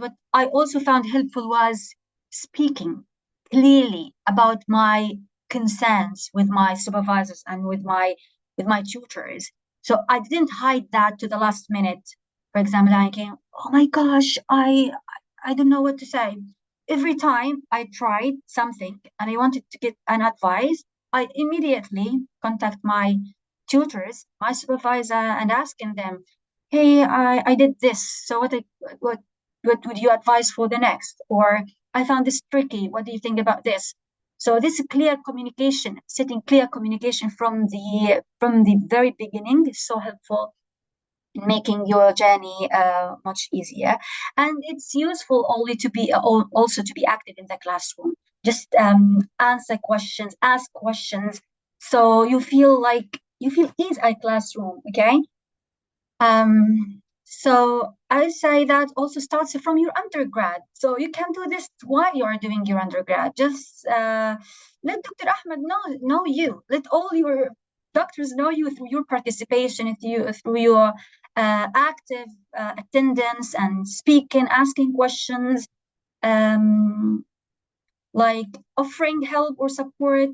what I also found helpful was speaking clearly about my concerns with my supervisors and with my tutors. So I didn't hide that to the last minute. For example, I came, oh my gosh, I don't know what to say. Every time I tried something and I wanted to get an advice, I immediately contact my tutors, my supervisor, and asking them, hey, I did this. So what would you advise for the next? Or I found this tricky. What do you think about this? So this clear communication, setting clear communication from the very beginning is so helpful in making your journey much easier. And it's useful only to be also to be active in the classroom. Just answer questions, ask questions, so you feel ease at classroom. Okay. So I say that also starts from your undergrad. So you can do this while you are doing your undergrad. Just let Dr. Ahmed know you. Let all your doctors know you through your participation, through your active attendance and speaking, asking questions, like offering help or support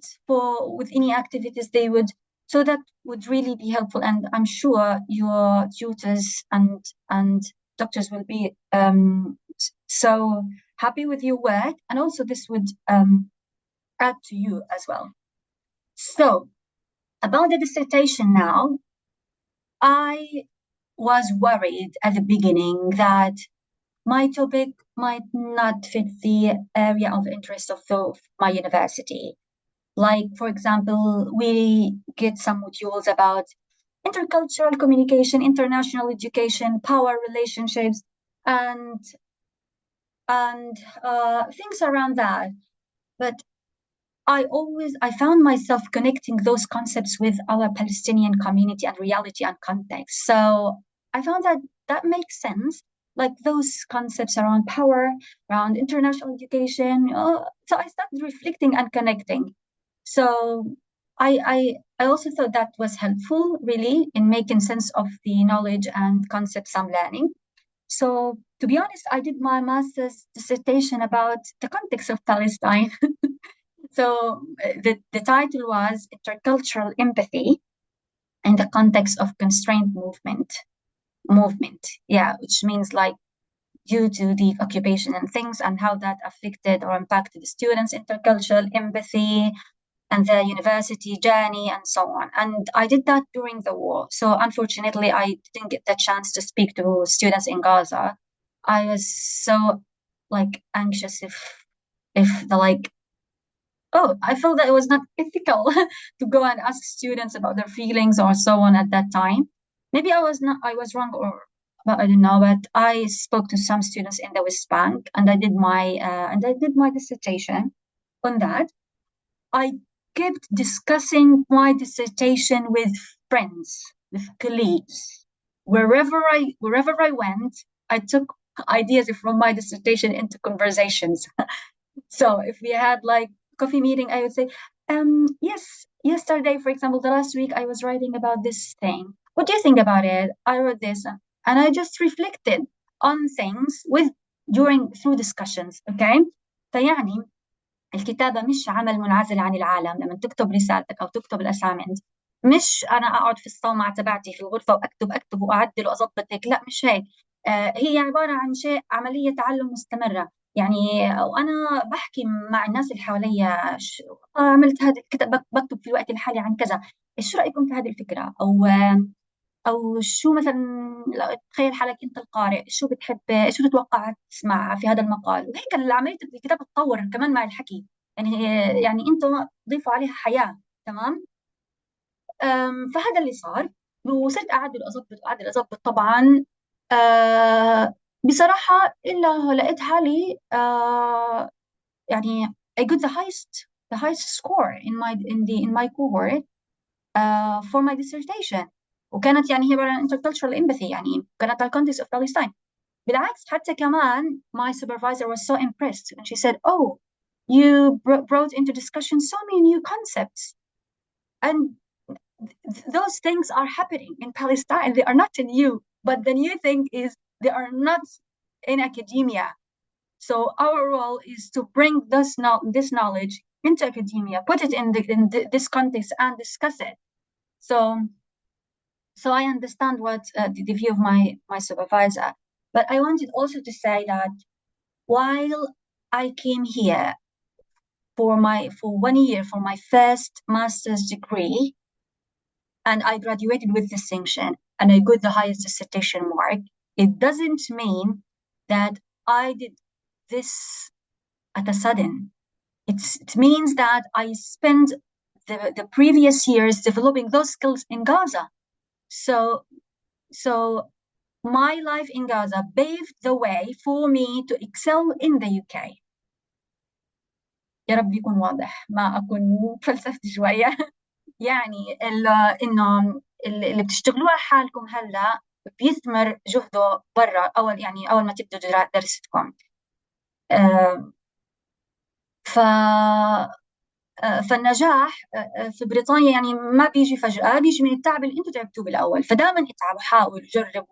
with any activities they would. So that would really be helpful, and I'm sure your tutors and doctors will be so happy with your work, and also this would add to you as well. So about the dissertation now, I was worried at the beginning that my topic might not fit the area of interest of my university. Like, for example, we get some modules about intercultural communication, international education, power relationships, and things around that. But I found myself connecting those concepts with our Palestinian community and reality and context. So I found that makes sense. Like those concepts around power, around international education. So I started reflecting and connecting. So I also thought that was helpful, really, in making sense of the knowledge and concepts I'm learning. So to be honest, I did my master's dissertation about the context of Palestine. So the title was Intercultural Empathy in the Context of Constraint Movement. Yeah, which means like due to the occupation and things, and how that affected or impacted the students' intercultural empathy and their university journey and so on. And I did that during the war. So unfortunately, I didn't get the chance to speak to students in Gaza. I was so anxious if I felt that it was not ethical to go and ask students about their feelings or so on at that time. Maybe I was wrong, but I don't know. But I spoke to some students in the West Bank, and I did my dissertation on that. I kept discussing my dissertation with friends, with colleagues. Wherever I went, I took ideas from my dissertation into conversations. So if we had like coffee meeting, I would say, yes, yesterday, for example, the last week I was writing about this thing. What do you think about it? I wrote this, and I just reflected on things through discussions. Okay. فيعني الكتابة مش عمل منعزل عن العالم. لما تكتب رسالتك أو تكتب الأسايمنت، مش أنا أقعد في الصومعة تبعتي في الغرفة وأكتب وأعدل وأظبط هيك، لا مش هيك. هي عبارة عن عملية تعلم مستمرة. يعني وأنا بحكي مع الناس اللي حواليا، عملت هذا الكتاب، بكتب في الوقت الحالي عن كذا، شو رأيكم في هذه الفكرة؟ أو أو شو مثلا، تخيل حالك أنت القارئ، شو بتحب، شو تتوقع تسمع في هذا المقال، وهيك عملية الكتابة تتطور كمان مع الحكي، يعني أنتم ضيفوا عليها حياة. تمام. فهذا اللي صار، وصرت أعدل أضبط طبعا. بصراحة إلا لقيت حالي يعني I got the highest score in my cohort for my dissertation. وكانت يعني هي عن intercultural empathy، يعني كانت على context of Palestine. بالعكس حتى كمان my supervisor was so impressed and she said, oh, you brought into discussion so many new concepts, and those things are happening in Palestine. They are not new, but the new thing is they are not in academia. So our role is to bring this knowledge into academia, put it in this context and discuss it. So I understand what the view of my supervisor, but I wanted also to say that while I came here for 1 year for my first master's degree, and I graduated with distinction and I got the highest dissertation mark, it doesn't mean that I did this at a sudden. It means that I spent the previous years developing those skills in Gaza. So my life in Gaza paved the way for me to excel in the UK. يا رب يكون واضح، ما أكون فلسفت شوية. يعني إنه اللي بتشتغلوها حالكم هلا بيثمر جهده برا، أول ما تبدوا دراستكم. فالنجاح في بريطانيا يعني ما بيجي فجأة، بيجي من التعب اللي انتم تعبتوه بالأول. فدائما اتعب وحاول وجرب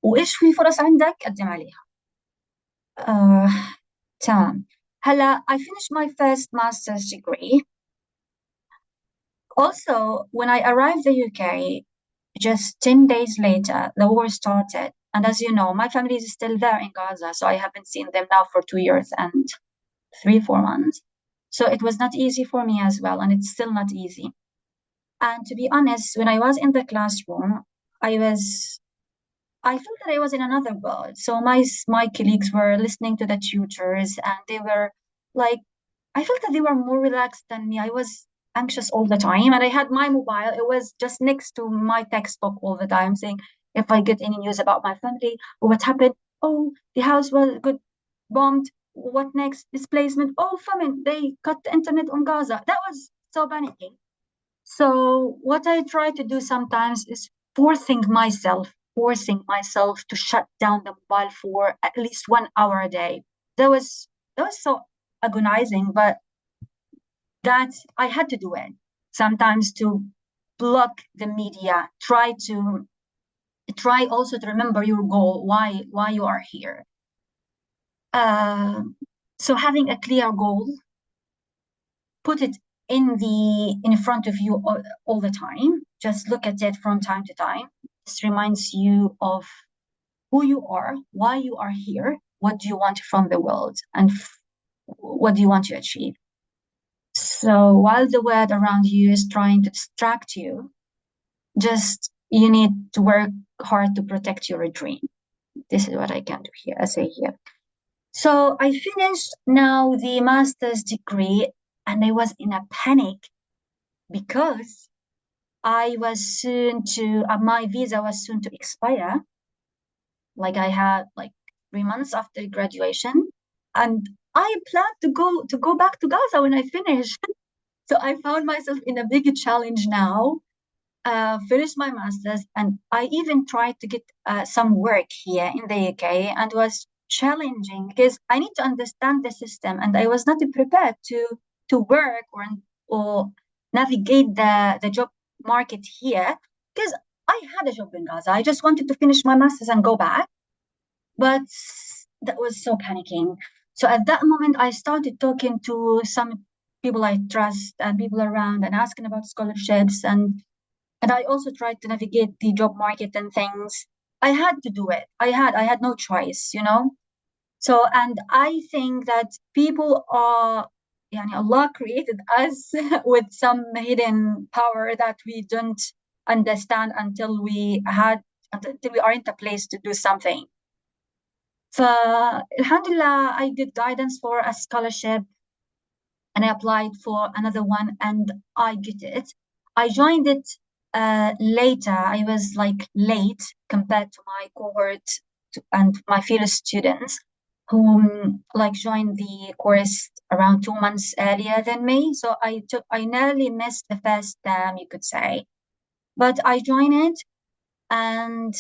وإيش في فرص عندك قدم عليها. تمام. هلا I finished my first master's degree. Also, when I arrived the UK, just 10 days later, the war started. And as you know, my family is still there in Gaza, so I haven't seen them now for 2 years and 3-4 months. So it was not easy for me as well, and it's still not easy. And to be honest, when I was in the classroom, I felt that I was in another world. So my colleagues were listening to the tutors, and they were like, I felt that they were more relaxed than me. I was anxious all the time, and I had my mobile. It was just next to my textbook all the time, saying if I get any news about my family or what happened, oh, the house was got bombed. What next? Displacement. Oh, famine. They cut the internet on Gaza. That was so panicking. So what I try to do sometimes is forcing myself to shut down the mobile for at least 1 hour a day. That was so agonizing, but that I had to do it. Sometimes to block the media, try also to remember your goal, why you are here. So having a clear goal, put it in front of you all the time. Just look at it from time to time. This reminds you of who you are, why you are here, what do you want from the world, and what do you want to achieve. So while the world around you is trying to distract you, you need to work hard to protect your dream. This is what I can do here, I say here. So I finished now the master's degree, and I was in a panic because I was my visa was soon to expire. Like I had 3 months after graduation, and I planned to go back to Gaza when I finish. So I found myself in a big challenge now. Finished my master's, and I even tried to get some work here in the UK, and was challenging because I need to understand the system, and I was not prepared to work or navigate the job market here, because I had a job in Gaza. I just wanted to finish my master's and go back, but that was so panicking. So at that moment, I started talking to some people I trust and people around, and asking about scholarships, and I also tried to navigate the job market and things. I had to do it. I had no choice, you know. So, and I think that people are, Allah created us with some hidden power that we don't understand until we are in a place to do something. Alhamdulillah, I did guidance for a scholarship and I applied for another one and I get it. I joined it later. I was like late compared to my cohort and my fellow students who like joined the course around 2 months earlier than me. So I nearly missed the first term, you could say. But I joined it, and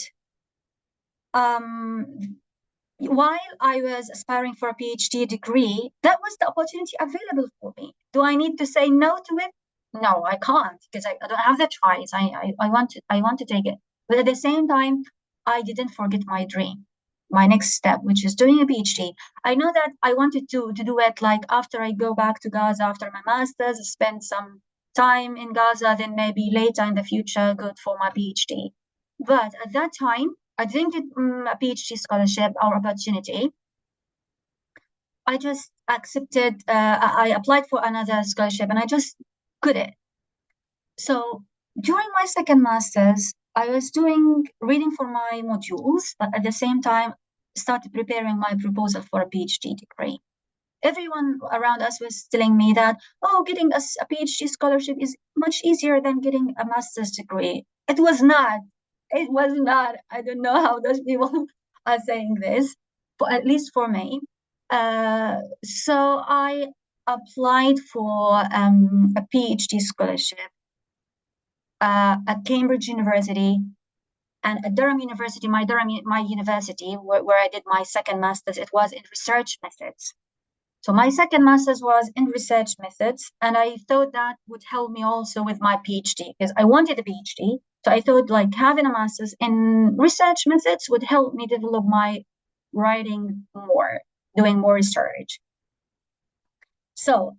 while I was aspiring for a PhD degree, that was the opportunity available for me. Do I need to say no to it? No, I can't, because I don't have the choice. I want to take it. But at the same time, I didn't forget my dream, my next step, which is doing a PhD. I know that I wanted to do it like after I go back to Gaza, after my master's, spend some time in Gaza, then maybe later in the future go for my PhD. But at that time, I didn't get a PhD scholarship or opportunity. I just accepted, I applied for another scholarship and I just got it. So during my second master's, I was reading for my modules, but at the same time, started preparing my proposal for a PhD degree. Everyone around us was telling me that, oh, getting a PhD scholarship is much easier than getting a master's degree. It was not. It was not. I don't know how those people are saying this, but at least for me. So I applied for a PhD scholarship at Cambridge University and at Durham University. My university, where I did my second master's, it was in research methods. So my second master's was in research methods, and I thought that would help me also with my PhD because I wanted a PhD. So I thought like having a master's in research methods would help me develop my writing more, doing more research. So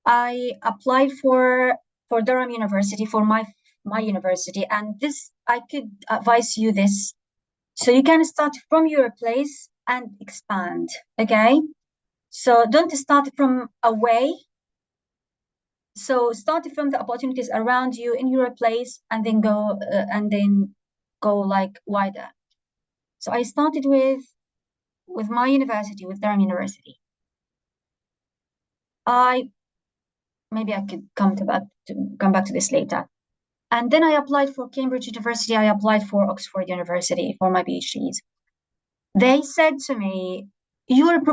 I applied for Durham University, for my university, and this, I could advise you this. So you can start from your place and expand, okay? So don't start from away. So start from the opportunities around you in your place, and then go like wider. So I started with my university, with Durham University. Maybe I could come back to this later. And then I applied for Cambridge University. I applied for Oxford University for my PhDs. They said to me, your research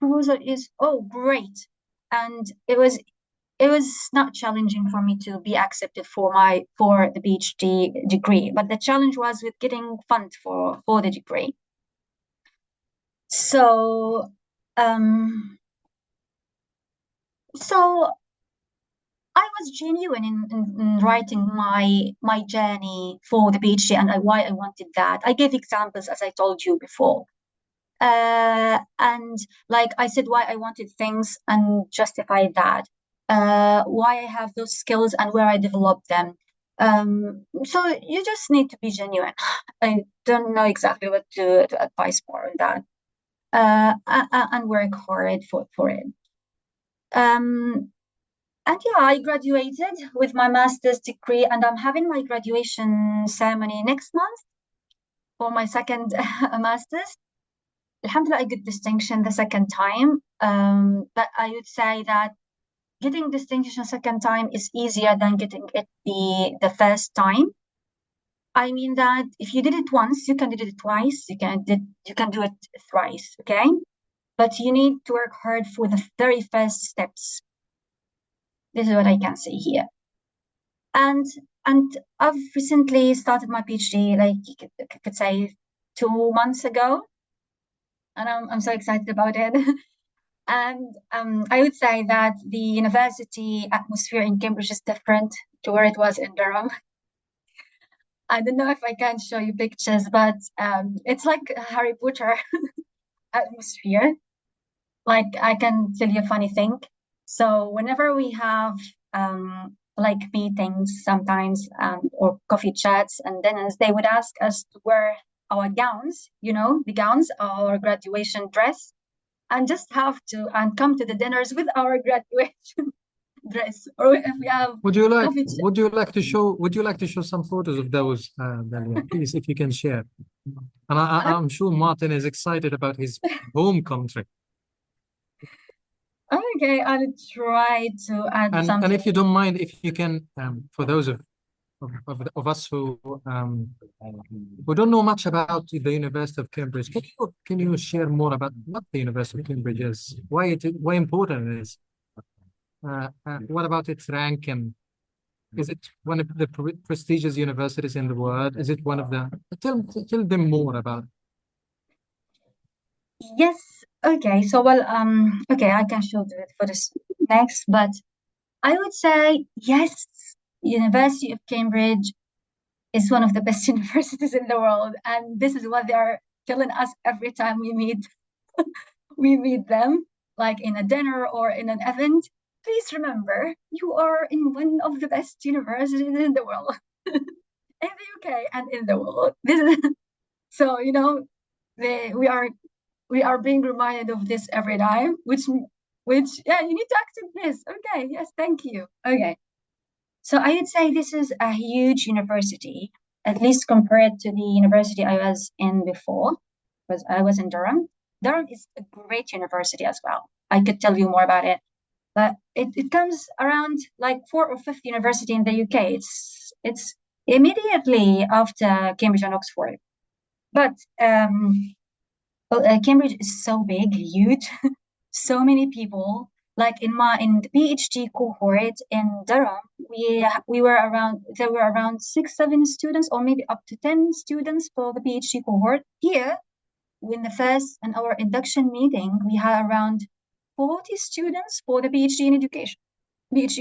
proposal is, oh, great. And it was not challenging for me to be accepted for the PhD degree, but the challenge was with getting funds for the degree. So I was genuine in writing my journey for the PhD and why I wanted that. I gave examples, as I told you before. And like I said, why I wanted things and justified that. Why I have those skills and where I developed them. So you just need to be genuine. I don't know exactly what to advise more on that. And work hard for it. And yeah, I graduated with my master's degree, and I'm having my graduation ceremony next month for my second master's. Alhamdulillah, I got distinction the second time. But I would say that getting distinction second time is easier than getting it the first time. I mean that if you did it once, you can do it twice. You can do it thrice. Okay, but you need to work hard for the very first steps. This is what I can say here. And I've recently started my PhD, like you could say 2 months ago, and I'm so excited about it. And I would say that the university atmosphere in Cambridge is different to where it was in Durham. I don't know if I can show you pictures, but it's like a Harry Potter atmosphere. Like I can tell you a funny thing. So whenever we have like meetings sometimes or coffee chats and dinners, they would ask us to wear our gowns, the gowns, our graduation dress, and just have to come to the dinners with our graduation dress, or if we have Would you like coffee. would you like to show some photos of those, Dalya, please, if you can share? And I'm sure Martin is excited about his home country. Okay, I'll try to add And something. if you don't mind, if you can, for those of us who don't know much about the University of Cambridge, can you share more about what the University of Cambridge is, why important it is, what about its rank, and is it one of the prestigious universities in the world? Is it one of the tell them more about it. Yes. Okay. So, well, okay, I can show the photos next, but I would say yes, University of Cambridge is one of the best universities in the world, and this is what they are telling us every time we meet them, like in a dinner or in an event. Please remember, you are in one of the best universities in the world, in the UK and in the world. This is so we are being reminded of this every time, which yeah, you need to accept this. Okay, yes, thank you. Okay. So I would say this is a huge university, at least compared to the university I was in before, because I was in Durham. Durham is a great university as well. I could tell you more about it, but it comes around like fourth or fifth university in the UK. It's immediately after Cambridge and Oxford. But Cambridge is so big, huge, so many people. Like in the PhD cohort in Durham, we were around there were around 6-7 students, or maybe up to 10 students for the PhD cohort. Here, in our induction meeting, we had around 40 students for the PhD in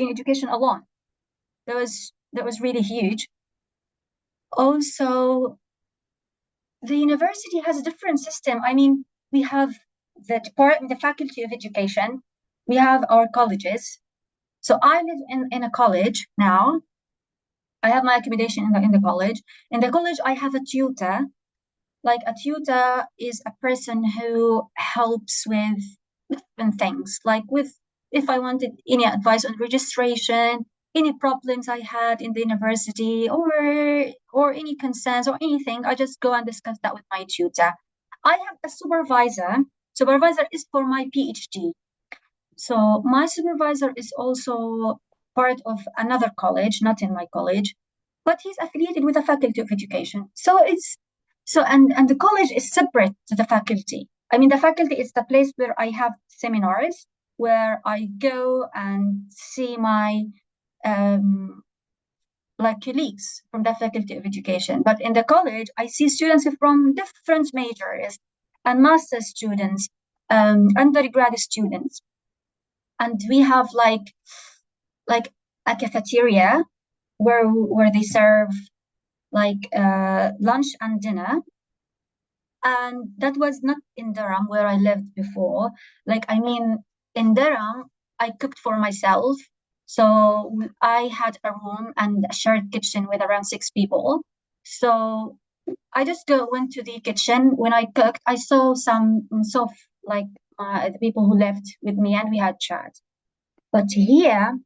education alone. That was really huge. Also, the university has a different system. I mean, we have the faculty of education, we have our colleges. So I live in a college now. I have my accommodation in the college. In the college, I have a tutor. Like a tutor is a person who helps with different things, like if I wanted any advice on registration, any problems I had in the university, or any concerns or anything, I just go and discuss that with my tutor. I have a supervisor. Supervisor is for my PhD. So my supervisor is also part of another college, not in my college, but he's affiliated with the Faculty of Education. And the college is separate to the faculty. I mean, the faculty is the place where I have seminars, where I go and see my like colleagues from the Faculty of Education. But in the college, I see students from different majors and master students, undergraduate students. And we have like a cafeteria where they serve like lunch and dinner. And that was not in Durham where I lived before. Like, I mean, in Durham, I cooked for myself. So I had a room and a shared kitchen with around 6 people. So I just went to the kitchen. When I cooked, I saw the people who lived with me, and we had chat. But here,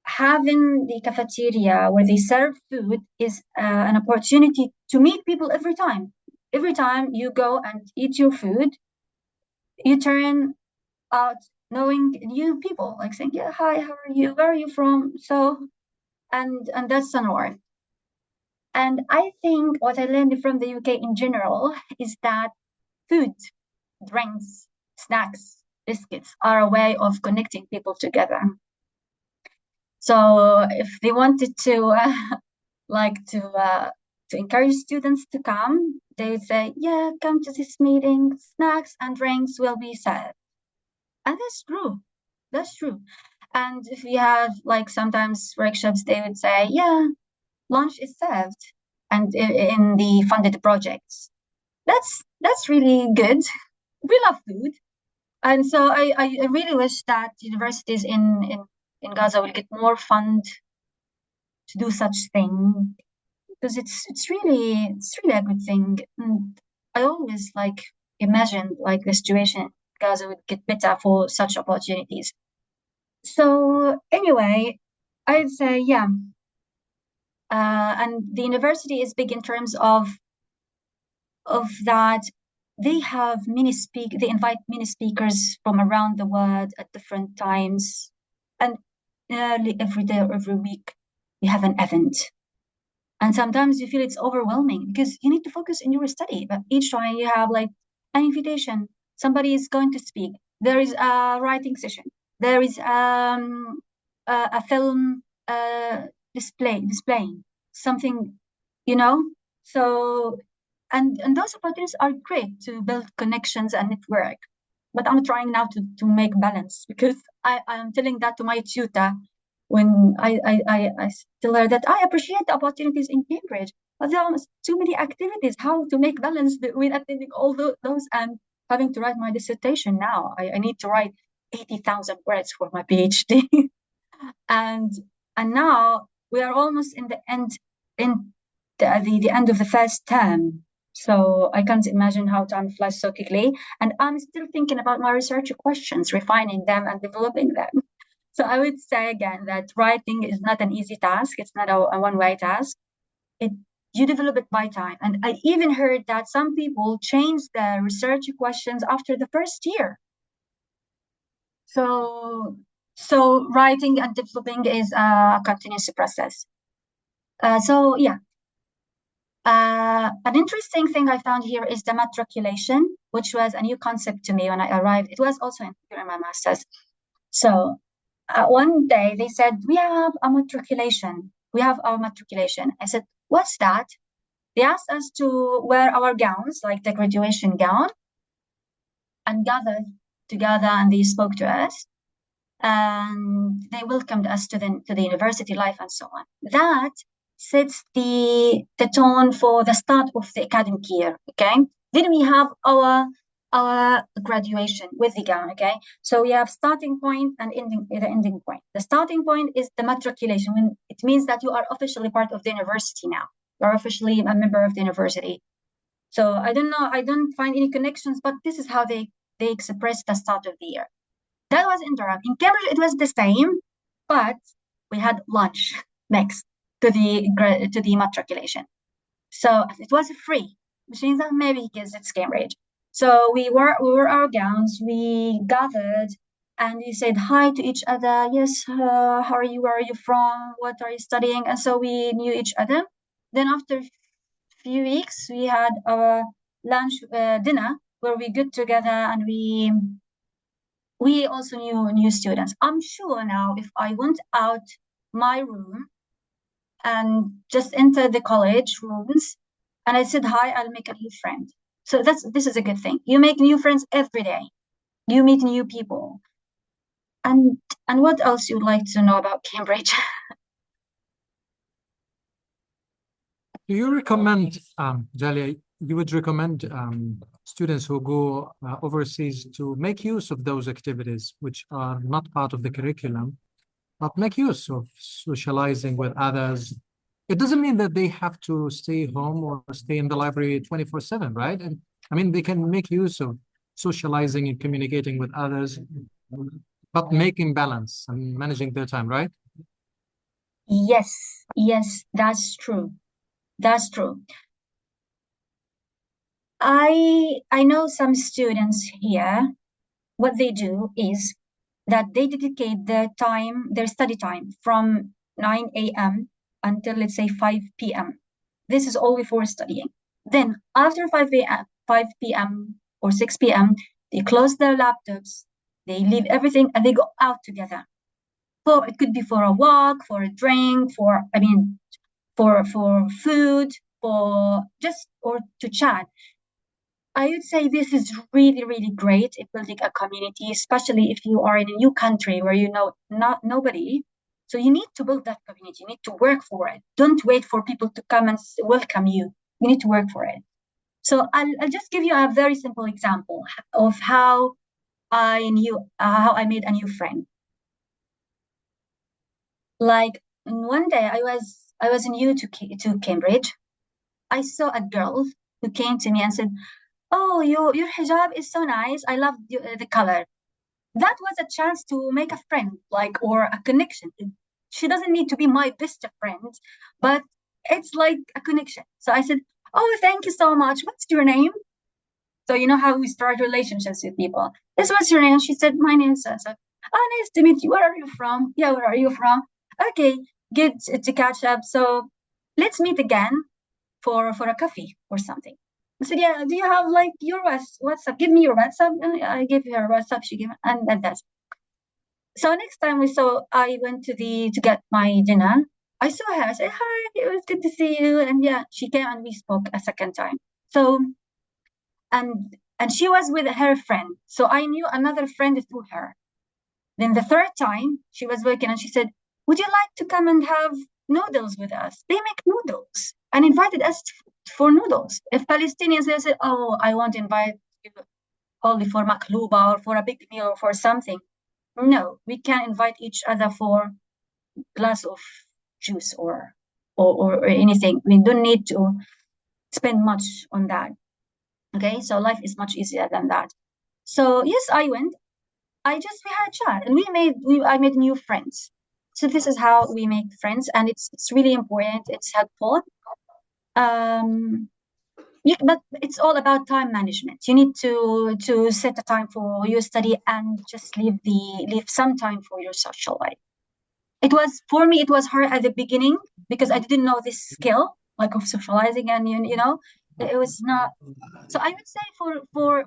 having the cafeteria where they serve food is an opportunity to meet people every time. Every time you go and eat your food, you turn out knowing new people, like saying, yeah, hi, how are you? Where are you from? So, and that's an art. And I think what I learned from the UK in general is that food, drinks, snacks, biscuits are a way of connecting people together. So if they wanted to to encourage students to come, they would say, yeah, come to this meeting, snacks and drinks will be served. And that's true. That's true. And if we have like sometimes workshops, they would say, yeah, lunch is served, and in the funded projects. That's really good. We love food. And so I really wish that universities in Gaza will get more fund to do such thing, because it's really a good thing. And I always imagine the situation in Gaza would get better for such opportunities. So anyway, I'd say, yeah. And the university is big in terms of that they have they invite many speakers from around the world at different times, and nearly every day or every week we have an event. And sometimes you feel it's overwhelming because you need to focus in your study, but each time you have like an invitation, somebody is going to speak, there is a writing session, there is a film displaying something, you know. So and those opportunities are great to build connections and network. But I'm trying now to make balance, because I'm telling that to my tutor when I tell her that I appreciate the opportunities in Cambridge, but there are too many activities. How to make balance between attending all those and having to write my dissertation now? I need to write 80,000 words for my PhD. and now we are almost in the end the end of the first term. So I can't imagine how time flies so quickly. And I'm still thinking about my research questions, refining them and developing them. So I would say again that writing is not an easy task. It's not a one-way task. You develop it by time. And I even heard that some people change their research questions after the first year. So writing and developing is a continuous process. So yeah. An interesting thing I found here is the matriculation, which was a new concept to me when I arrived. It was also in my master's. So one day they said, we have a matriculation. We have our matriculation. I said, what's that? They asked us to wear our gowns, like the graduation gown, and gathered together, and they spoke to us. And they welcomed us to the university life and so on. That sets the tone for the start of the academic year. Okay, then we have our graduation with the gown. Okay, so we have starting point and the ending point. The starting point is the matriculation, when it means that you are officially part of the university now. You are officially a member of the university. So I don't know, I don't find any connections, but this is how they express the start of the year. That was in Durham. In Cambridge, it was the same, but we had lunch next to the matriculation. So it was free, which means that maybe because it's Cambridge. So we wore our gowns, we gathered, and we said hi to each other. Yes, how are you? Where are you from? What are you studying? And so we knew each other. Then after a few weeks, we had our lunch dinner where we got together and we also knew new students. I'm sure now if I went out my room and just entered the college rooms and I said hi, I'll make a new friend. So this is a good thing. You make new friends every day. You meet new people. And what else you'd like to know about Cambridge? Do you recommend, Dalya, you would recommend students who go overseas to make use of those activities which are not part of the curriculum, but make use of socializing with others? It doesn't mean that they have to stay home or stay in the library 24/7, right? And I mean, they can make use of socializing and communicating with others, but making balance and managing their time, right? Yes, that's true. That's true. I know some students here, what they do is that they dedicate their study time from 9 a.m. until, let's say, 5 p.m. This is all before studying. Then after 5 p.m. or 6 p.m., they close their laptops, they leave everything, and they go out together. So it could be for a walk, for a drink, for food, or to chat. I would say this is really, really great in building a community, especially if you are in a new country where you know nobody. So you need to build that community. You need to work for it. Don't wait for people to come and welcome you. You need to work for it. So I'll just give you a very simple example of how I made a new friend. Like one day I was new to Cambridge. I saw a girl who came to me and said, "Oh, your hijab is so nice. I love the color." that was a chance to make a friend, like, or a connection. She doesn't need to be my best friend, but it's like a connection. So I said, oh, thank you so much. What's your name? So you know how we start relationships with people. This was your name. She said, my name is so. Oh, nice to meet you. Where are you from? Yeah, where are you from? Okay, good to catch up. So let's meet again for a coffee or something. I said, yeah, do you have like your WhatsApp? Give me your WhatsApp. And I gave her WhatsApp. She gave me, and that's. So next time we saw, I went to get my dinner. I saw her. I said, hi, it was good to see you. And yeah, she came and we spoke a second time. So and she was with her friend. So I knew another friend through her. Then the third time she was working and she said, would you like to come and have noodles with us? They make noodles and invited us for noodles. If Palestinians, they said, oh, I won't invite you only for makluba or for a big meal or for something. No, we can invite each other for a glass of juice or anything. We don't need to spend much on that. Okay, so life is much easier than that. So yes, I went. We had a chat and I made new friends. So this is how we make friends, and it's really important. It's helpful. But it's all about time management. You need to set a time for your study and just leave some time for your social life. It was for me. It was hard at the beginning because I didn't know this skill like of socializing, and you know, it was not. So I would say for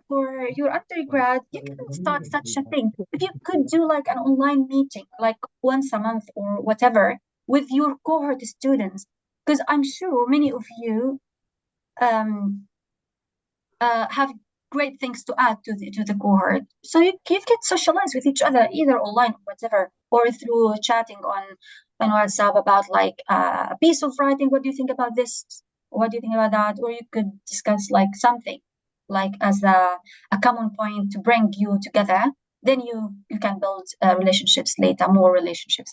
your undergrad, you can start such a thing. If you could do like an online meeting, like once a month or whatever, with your cohort students, because I'm sure many of you have great things to add to the cohort. So you can socialize with each other either online or whatever, or through chatting on WhatsApp about like a piece of writing. What do you think about this? What do you think about that? Or you could discuss like something like as a common point to bring you together. Then you can build relationships later, more relationships.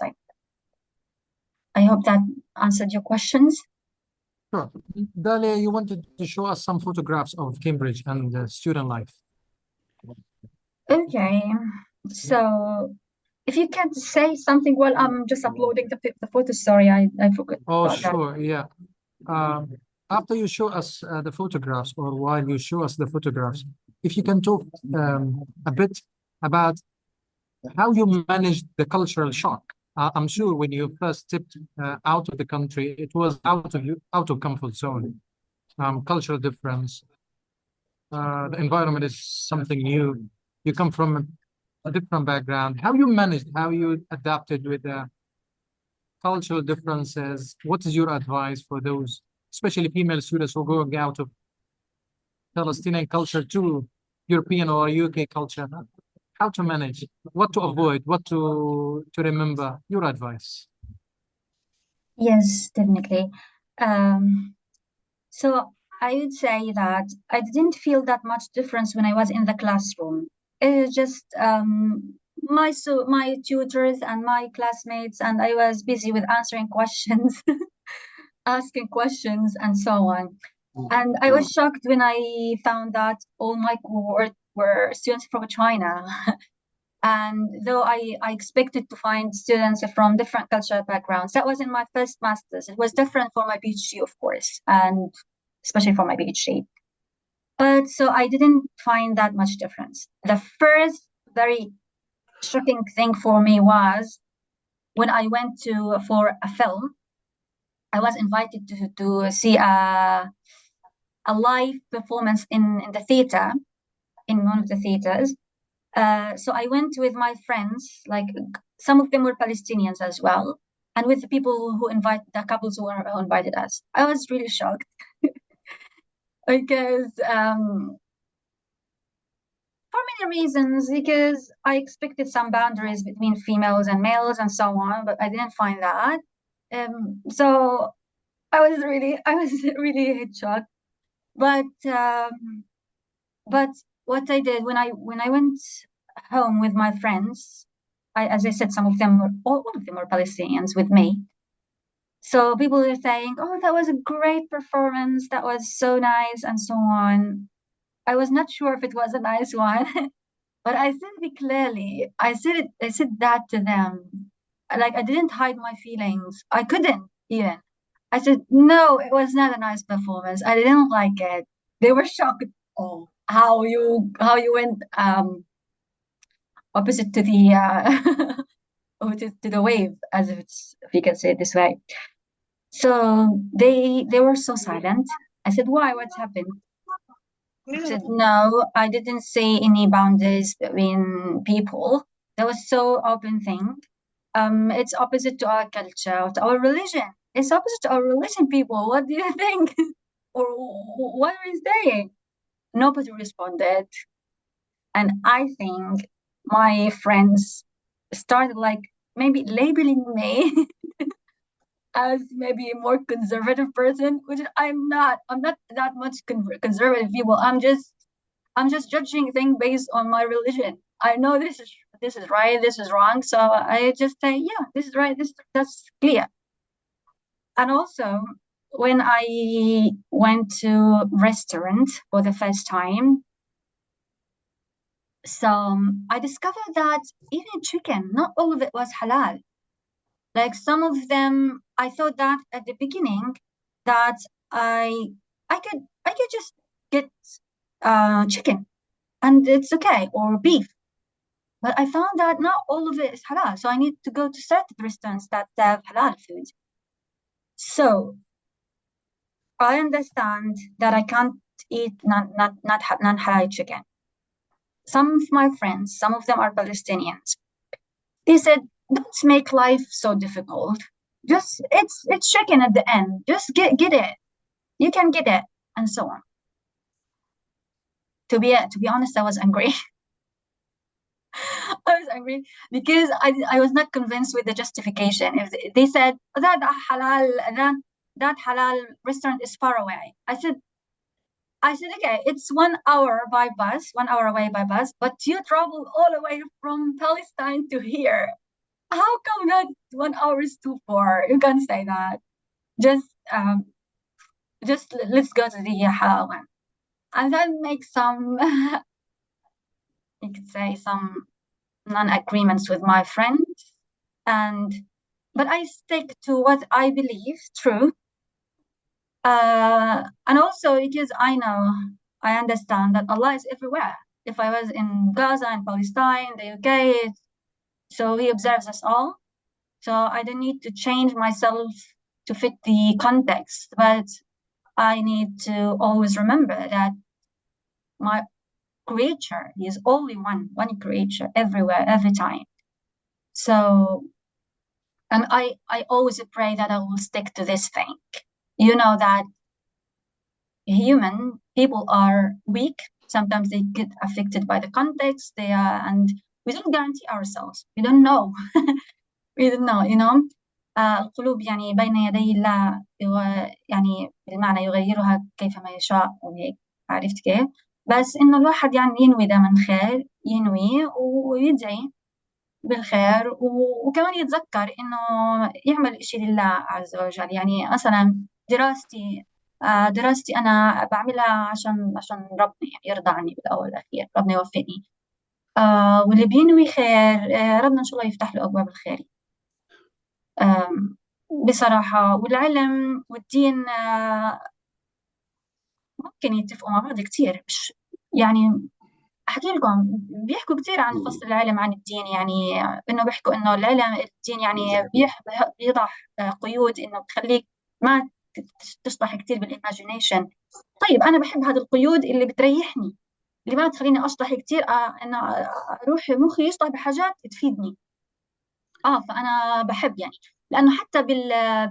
I hope that answered your questions. Sure. Dalia, you wanted to show us some photographs of Cambridge and student life. Okay, so if you can say something while I'm just uploading the photos, sorry, I forgot Oh, about that. sure, yeah. After you show us the photographs, or while you show us the photographs, if you can talk a bit about how you managed the cultural shock. I'm sure when you first stepped out of the country, it was out of comfort zone. Cultural difference. The environment is something new. You come from a different background. How you managed, how you adapted with the cultural differences? What is your advice for those, especially female students who are going out of Palestinian culture to European or UK culture? How to manage, what to avoid, what to remember? Your advice. Yes, definitely. So I would say that I didn't feel that much difference when I was in the classroom. It was just my tutors and my classmates, and I was busy with answering questions, asking questions, and so on. And I was shocked when I found that all my cohort were students from China. And though I expected to find students from different cultural backgrounds, that was in my first master's. It was different for my PhD, of course, and especially for my PhD. But so I didn't find that much difference. The first very shocking thing for me was when I went for a film. I was invited to see a live performance in the theater, in one of the theaters. So I went with my friends, like some of them were Palestinians as well, and with the people who invite the couples who invited us. I was really shocked because for many reasons, because I expected some boundaries between females and males and so on, but I didn't find that. So I was really shocked. But what I did when I went home with my friends, as I said, some of them were all of them were Palestinians with me. So people were saying, "Oh, that was a great performance. That was so nice," and so on. I was not sure if it was a nice one, But I said it clearly. I said that to them. Like I didn't hide my feelings. I couldn't even. I said, no, it was not a nice performance. I didn't like it. They were shocked. Oh, how you went opposite to the or to the wave, as if you can say it this way. So they were so silent. I said, why? What's happened? I said, no, I didn't say any boundaries between people. That was so open thing. It's opposite to our culture, to our religion. It's opposite to our religion, people. What do you think? Or what are you saying? Nobody responded. And I think my friends started like maybe labeling me as maybe a more conservative person, which I'm not. I'm not that much conservative people. I'm just judging things based on my religion. I know this is right, this is wrong. So I just say, yeah, this is right, that's clear. And also when I went to restaurant for the first time, so I discovered that even chicken, not all of it was halal. Like some of them, I thought that at the beginning that I I could just get chicken and it's okay, or beef. But I found that not all of it is halal. So I need to go to certain restaurants that have halal food. So I understand that I can't eat non-halal chicken. Some of my friends, some of them are Palestinians. They said, don't make life so difficult. Just it's chicken at the end. Just get it. You can get it, and so on. To be honest, I was angry. I was angry because I was not convinced with the justification. If they said that halal restaurant is far away, I said okay, it's 1 hour by bus, 1 hour away by bus, but you travel all the way from Palestine to here. How come that 1 hour is too far? You can't say that. Just let's go to the halal one, and then make some you could say some non-agreements with my friends, but I stick to what I believe true. And also because I understand that Allah is everywhere. If I was in Gaza and Palestine, the UK, so He observes us all. So I don't need to change myself to fit the context, but I need to always remember that my creator is only one creator everywhere, every time. So, and I always pray that I will stick to this thing. You know that human people are weak. Sometimes they get affected by the context. And we don't guarantee ourselves. We don't know. We don't know, القلوب يعني بين يدي الله يعني بالمعنى يغيرها كيفما يشاء وهيك. عرفت كيف؟ بس إنه الواحد يعني ينوي دائما خير، ينوي ويدعي بالخير وكمان يتذكر إنه يعمل إشي لله عز وجل. يعني مثلا دراستي أنا بعملها عشان ربنا يعني يرضى عني بالأول والأخير، ربنا يوفقني. واللي بينوي خير ربنا إن شاء الله يفتح له أبواب الخير. بصراحة والعلم والدين ممكن يتفقوا مع بعض كتير، مش يعني أحكي لكم بيحكوا كتير عن فصل العلم عن الدين، يعني إنه بيحكوا إنه العلم الدين يعني بيضع قيود إنه بتخليك ما تشطح كتير بالإيماجينيشن. طيب أنا بحب هذه القيود اللي بتريحني، اللي ما تخليني أشطح كتير، إنه أروح مخي يشطح بحاجات تفيدني. فأنا بحب يعني، لأنه حتى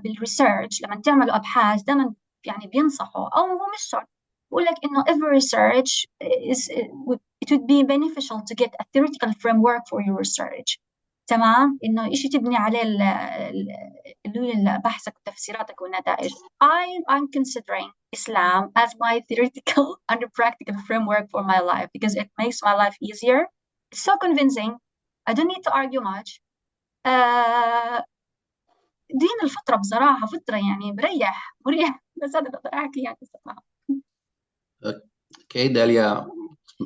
بالريسيرش لما تعملوا أبحاث دائما يعني بينصحوا، أو هو مش شرط، بقول لك إنه every research it would be beneficial to get a theoretical framework for your research. تمام، إنه إشي تبني عليه بحثك وتفسيراتك والنتائج. I'm considering Islam as my theoretical and practical framework for my life because it makes my life easier. It's so convincing. I don't need to argue much. دين الفطرة بصراحة فطرة يعني مريح بس هذا اللي أقدر أحكي يعني بصراحة. Okay, Dalya,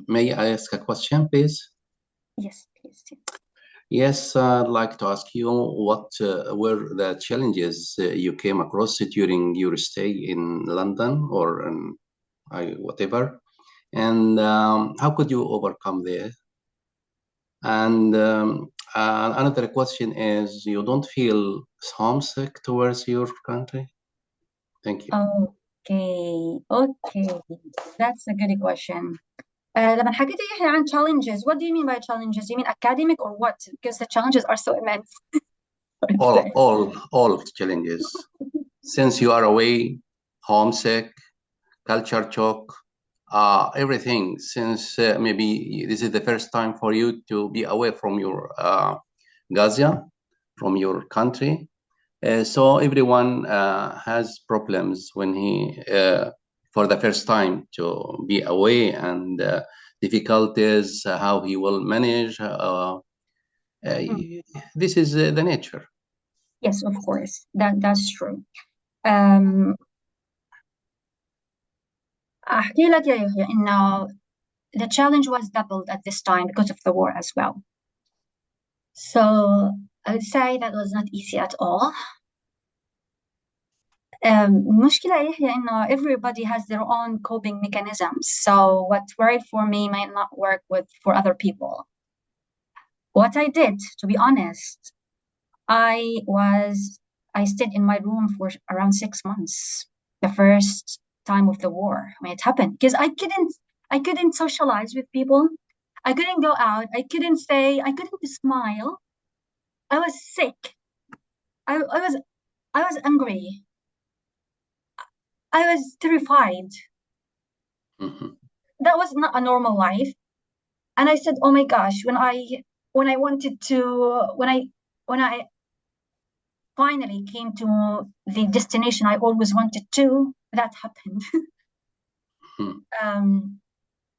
may I ask a question, please? Yes, please. Yes, I'd like to ask you what were the challenges you came across during your stay in London or in whatever, and how could you overcome this? And another question is, you don't feel homesick towards your country? Thank you. Okay, that's a good question. لما حكيت يحيى عن challenges, what do you mean by challenges? You mean academic or what? Because the challenges are so immense. all challenges. Since you are away, homesick, culture shock, everything. Since maybe this is the first time for you to be away from your Gaza, from your country. So everyone has problems when he, for the first time to be away, and difficulties, how he will manage. This is the nature. Yes, of course, that's true. أحكي لك يا يحيى إنه the challenge was doubled at this time because of the war as well. So I would say that was not easy at all. المشكلة يحيى إنه everybody has their own coping mechanisms. So what worked for me might not work for other people. What I did, to be honest, I stayed in my room for around 6 months, the first time of the war when it happened, because I couldn't socialize with people. I couldn't go out. I couldn't smile. I was sick. I was angry. I was terrified. That was not a normal life. And I said, oh my gosh, when I finally came to the destination I always wanted to, that happened.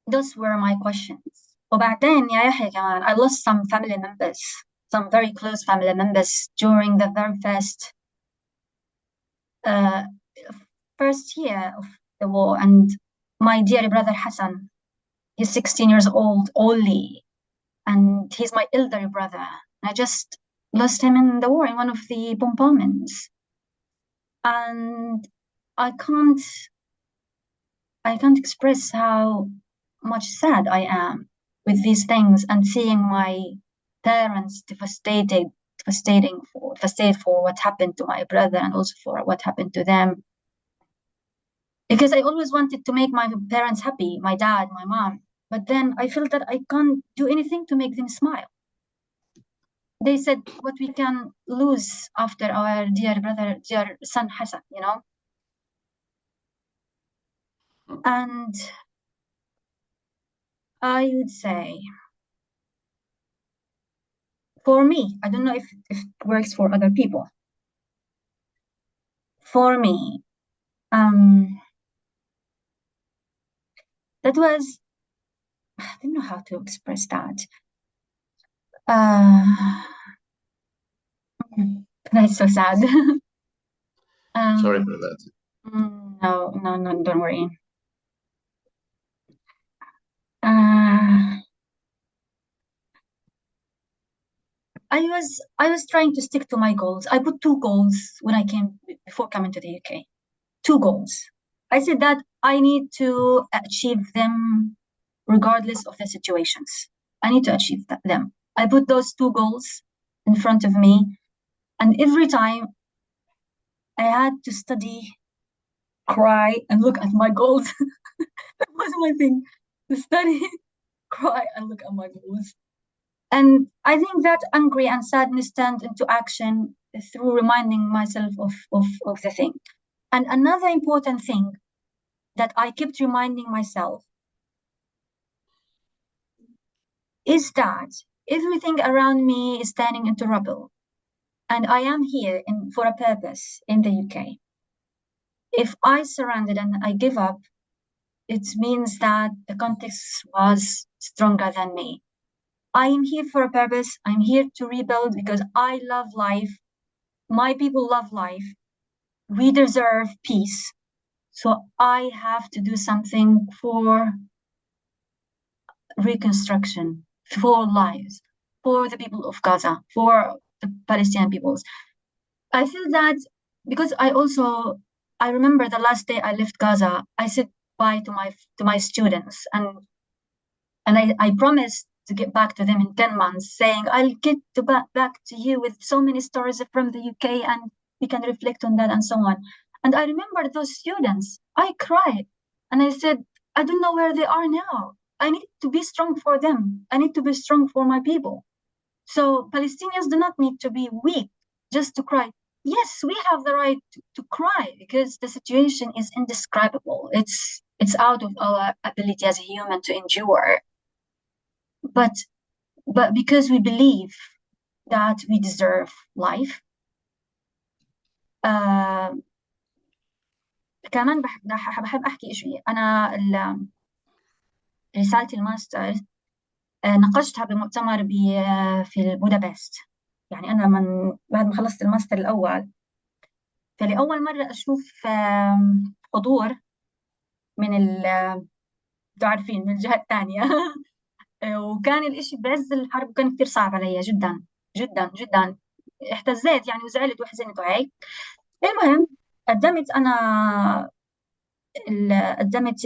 Those were my questions. وبعدين يا يحيى كمان, I lost some family members, some very close family members during the very first year of the war. And my dear brother Hassan, he's 16 years old only, and he's my elder brother. I just lost him in the war in one of the bombardments. And I can't express how much sad I am with these things, and seeing my parents devastated for what happened to my brother, and also for what happened to them. Because I always wanted to make my parents happy, my dad, my mom, but then I felt that I can't do anything to make them smile. They said what we can lose after our dear son Hassan, you know? And I would say, for me, I don't know if it works for other people. For me, that was, I don't know how to express that. That's so sad. Sorry for that. No, don't worry. I was trying to stick to my goals. I put 2 goals when I came before coming to the UK. 2 goals. I said that I need to achieve them regardless of the situations. I need to achieve them. I put those 2 goals in front of me, and every time I had to study, cry, and look at my goals. That was my thing, to study, cry, and look at my goals. And I think that anger and sadness turned into action through reminding myself of the thing. And another important thing that I kept reminding myself is that everything around me is turning into rubble. And I am here for a purpose in the UK. If I surrendered and I give up, it means that the context was stronger than me. I am here for a purpose. I'm here to rebuild because I love life. My people love life. We deserve peace. So I have to do something for reconstruction. for lives, for the people of Gaza, for the Palestinian peoples. I feel that because I remember the last day I left Gaza, I said bye to my students, and I promised to get back to them in 10 months, saying I'll get back to you with so many stories from the UK, and we can reflect on that and so on. And I remember those students. I cried and I said, I don't know where they are now. I need to be strong for them. I need to be strong for my people. So Palestinians do not need to be weak just to cry. Yes, we have the right to cry because the situation is indescribable. It's out of our ability as a human to endure. But because we believe that we deserve life. كمان بحب أحكي شيء. أنا رسالة الماستر ناقشتها بمؤتمر في بودابست. يعني أنا بعد ما خلصت الماستر الأول، فلأول مرة أشوف حضور من تعرفين من الجهة الثانية. وكان الإشي بعز الحرب، وكان كتير صعب علي جدا جدا جدا. احتزيت يعني وزعلت وحزنت وهيك. المهم قدمت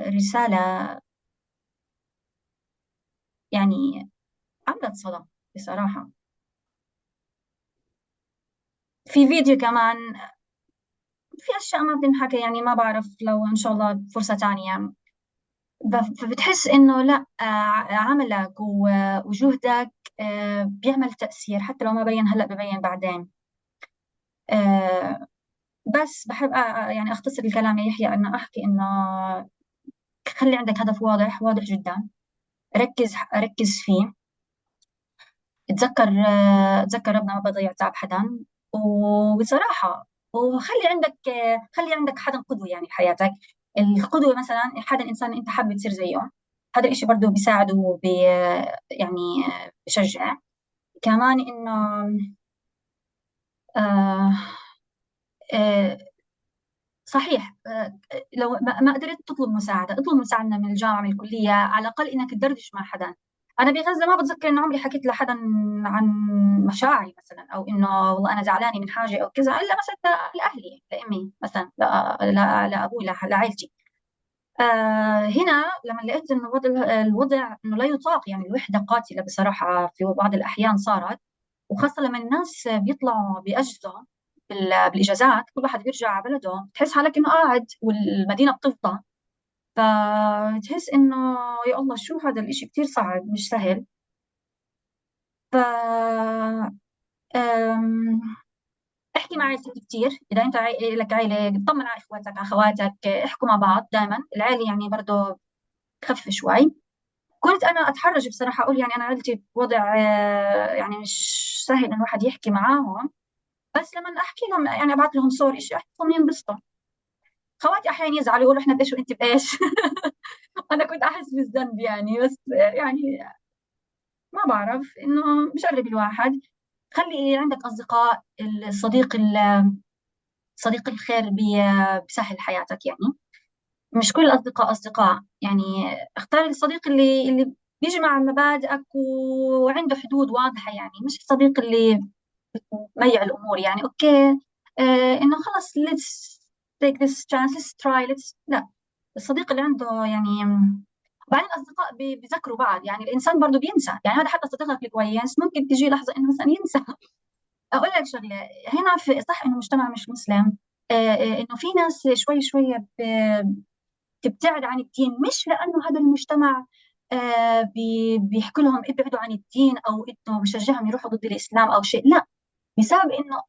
الرسالة، يعني عملت صدى بصراحة. في فيديو كمان، في أشياء ما بتنحكى، يعني ما بعرف، لو إن شاء الله فرصة تانية. فبتحس إنه لا، عملك وجهدك بيعمل تأثير، حتى لو ما بين هلأ ببين بعدين. بس بحب يعني أختصر الكلام يا يحيى، إنه أحكي إنه خلي عندك هدف واضح جدا، ركز فيه. اتذكر ربنا ما بضيع تعب حدا. وبصراحة خلي عندك حدا قدوة يعني بحياتك. القدوة مثلا حدا إنسان أنت حابب تصير زيه، هذا الإشي برضه بيساعد يعني بشجع. كمان إنه آه آه صحيح، لو ما قدرت تطلب مساعدة، اطلب مساعدة من الجامعة، من الكلية، على الأقل إنك تدردش مع حدا. أنا بغزة ما بتذكر إنه عمري حكيت لحدا عن مشاعري مثلا، أو إنه والله أنا زعلانة من حاجة أو كذا، إلا مثلا لأهلي، لأمي مثلا، لأبوي، لعائلتي. هنا لما لقيت إنه الوضع إنه لا يطاق، يعني الوحدة قاتلة بصراحة في بعض الأحيان صارت، وخاصة لما الناس بيطلعوا بأجازة بالإجازات، كل واحد بيرجع على بلده، تحس حالك إنه قاعد والمدينة بتفضى. فتحس إنه يا الله شو هذا الإشي، كتير صعب، مش سهل. ف احكي مع عائلتك كتير. إذا أنت لك عائلة، اطمن على إخواتك، على أخواتك، احكوا مع بعض دائما. العائلة يعني برضه خف شوي. كنت أنا أتحرج بصراحة أقول يعني أنا عائلتي بوضع يعني مش سهل إن الواحد يحكي معاهم، بس لما احكي لهم يعني ابعث لهم صور شيء، احسهم ينبسطوا. خواتي احيانا يزعلوا يقولوا احنا بايش وانت بايش. انا كنت احس بالذنب يعني، بس يعني ما بعرف، انه بجرب الواحد. خلي عندك اصدقاء. صديق الخير بسهل حياتك يعني. مش كل الاصدقاء اصدقاء، يعني اختار الصديق اللي بيجمع مبادئك وعنده حدود واضحة، يعني مش الصديق اللي ميع الامور، يعني اوكي انه خلص let's take this chance, let's try, لا. الصديق اللي عنده يعني. وبعدين الاصدقاء بيذكروا بعض، يعني الانسان برضه بينسى، يعني هذا حتى صديقك الكويس ممكن تجي لحظه انه مثلا ينسى. اقول لك شغله هنا، في صح انه مجتمع مش مسلم، انه في ناس شوي شوي بتبتعد عن الدين، مش لانه هذا المجتمع بيحكوا لهم ابعدوا عن الدين، او انه بشجعهم يروحوا ضد الاسلام او شيء، لا. بسبب انه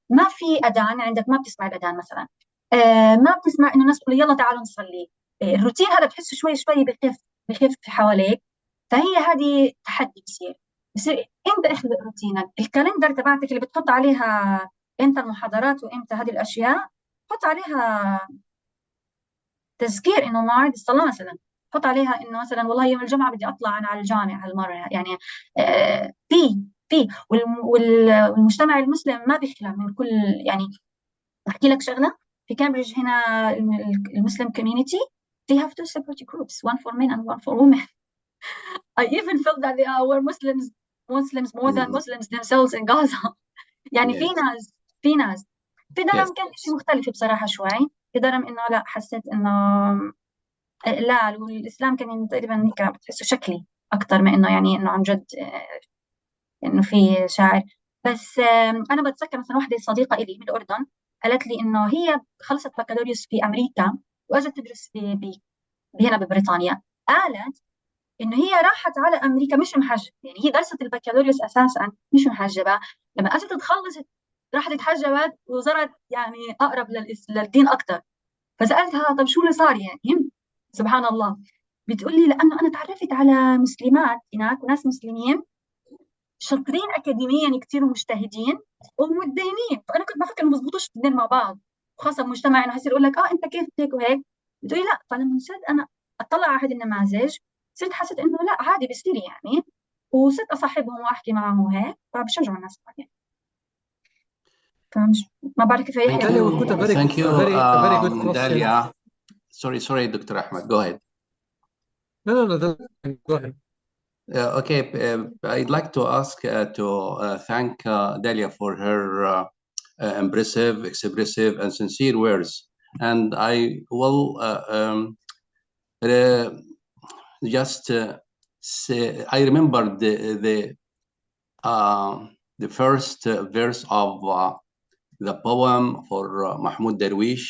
ما في اذان عندك، ما بتسمع الاذان مثلا، ما بتسمع انه الناس تقول يلا تعالوا نصلي. الروتين هذا بتحسه شوي شوي بخف حواليك. فهي هذه تحدي بصير انت اخلق روتينك، الكالندر تبعتك اللي بتحط عليها امتى المحاضرات وامتى هذه الاشياء، حط عليها تذكير انه مواعيد الصلاه مثلا، حط عليها انه مثلا والله يوم الجمعه بدي اطلع انا على الجامع هالمره، يعني والمجتمع المسلم ما بيخلى من كل، يعني احكي لك شغله. في كامبريدج هنا المسلم كوميونتي they have two separate groups, one for men and one for women. I even felt that there were Muslims more than Muslims themselves in Gaza. يعني في Yes. ناس في ناس في درم Yes. كان شيء مختلف بصراحة شوي. في درم إنه لا، حسيت إنه لا، الإسلام كان يعني تقريبا هيك بتحسه شكلي أكثر ما إنه يعني إنه عن جد إنه في شاعر. بس أنا بتذكر مثلا واحدة صديقة إلي من الأردن قالت لي إنه هي خلصت بكالوريوس في أمريكا وأجت تدرس هنا ببريطانيا. قالت إنه هي راحت على أمريكا مش محجبة، يعني هي درست البكالوريوس أساسا مش محجبة، لما أجت تخلص راحت اتحجبت وصارت يعني أقرب للدين أكثر. فسألتها طب شو اللي صار يعني؟ سبحان الله. بتقول لي لأنه أنا تعرفت على مسلمات هناك وناس مسلمين شاطرين أكاديميا كتير ومجتهدين ومتدينين، فأنا كنت بفكر إنه بزبطوش الاثنين مع بعض، خاصة بمجتمع إنه هيصير يقول لك أنت كيف هيك وهيك. بتقولي لا، فلما صرت أنا أطلع على هذه النماذج صرت حسيت إنه لا عادي بيصير يعني، وصرت أصاحبهم وأحكي معهم وهيك، فبشجعوا الناس يعني. فمش ما بعرف كيف يحيى. Dalia, we've got a very, Thank you, a very good question. Dalia. Sorry, Dr. Ahmed. Go ahead. No, go ahead. Okay, I'd like to ask to thank Dalia for her impressive, expressive, and sincere words. And I will just say, I remember the first verse of the poem for Mahmoud Darwish,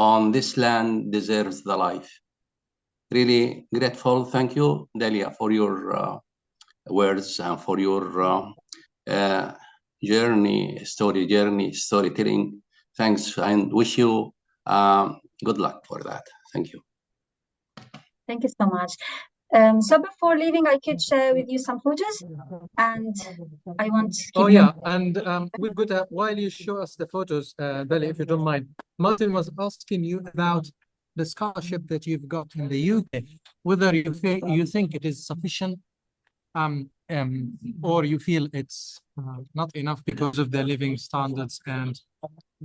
"On this land deserves the life." Really grateful. Thank you, Dalia, for your words and for your storytelling. Thanks, and wish you good luck for that. Thank you. Thank you so much. So before leaving, I could share with you some photos, and I want to keep you. Yeah, and we've got while you show us the photos, Dalia, if you don't mind, Martin was asking you about the scholarship that you've got in the UK, whether you think it is sufficient, or you feel it's not enough because of the living standards, and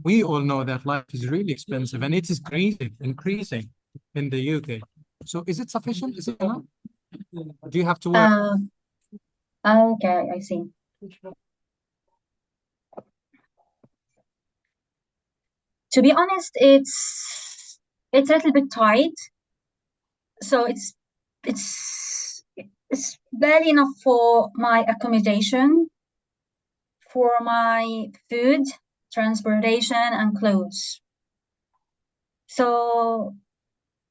we all know that life is really expensive and it is increasing in the UK. So is it sufficient? Is it enough? Do you have to work? Okay, I see. To be honest, it's a little bit tight. So it's barely enough for my accommodation, for my food, transportation, and clothes. So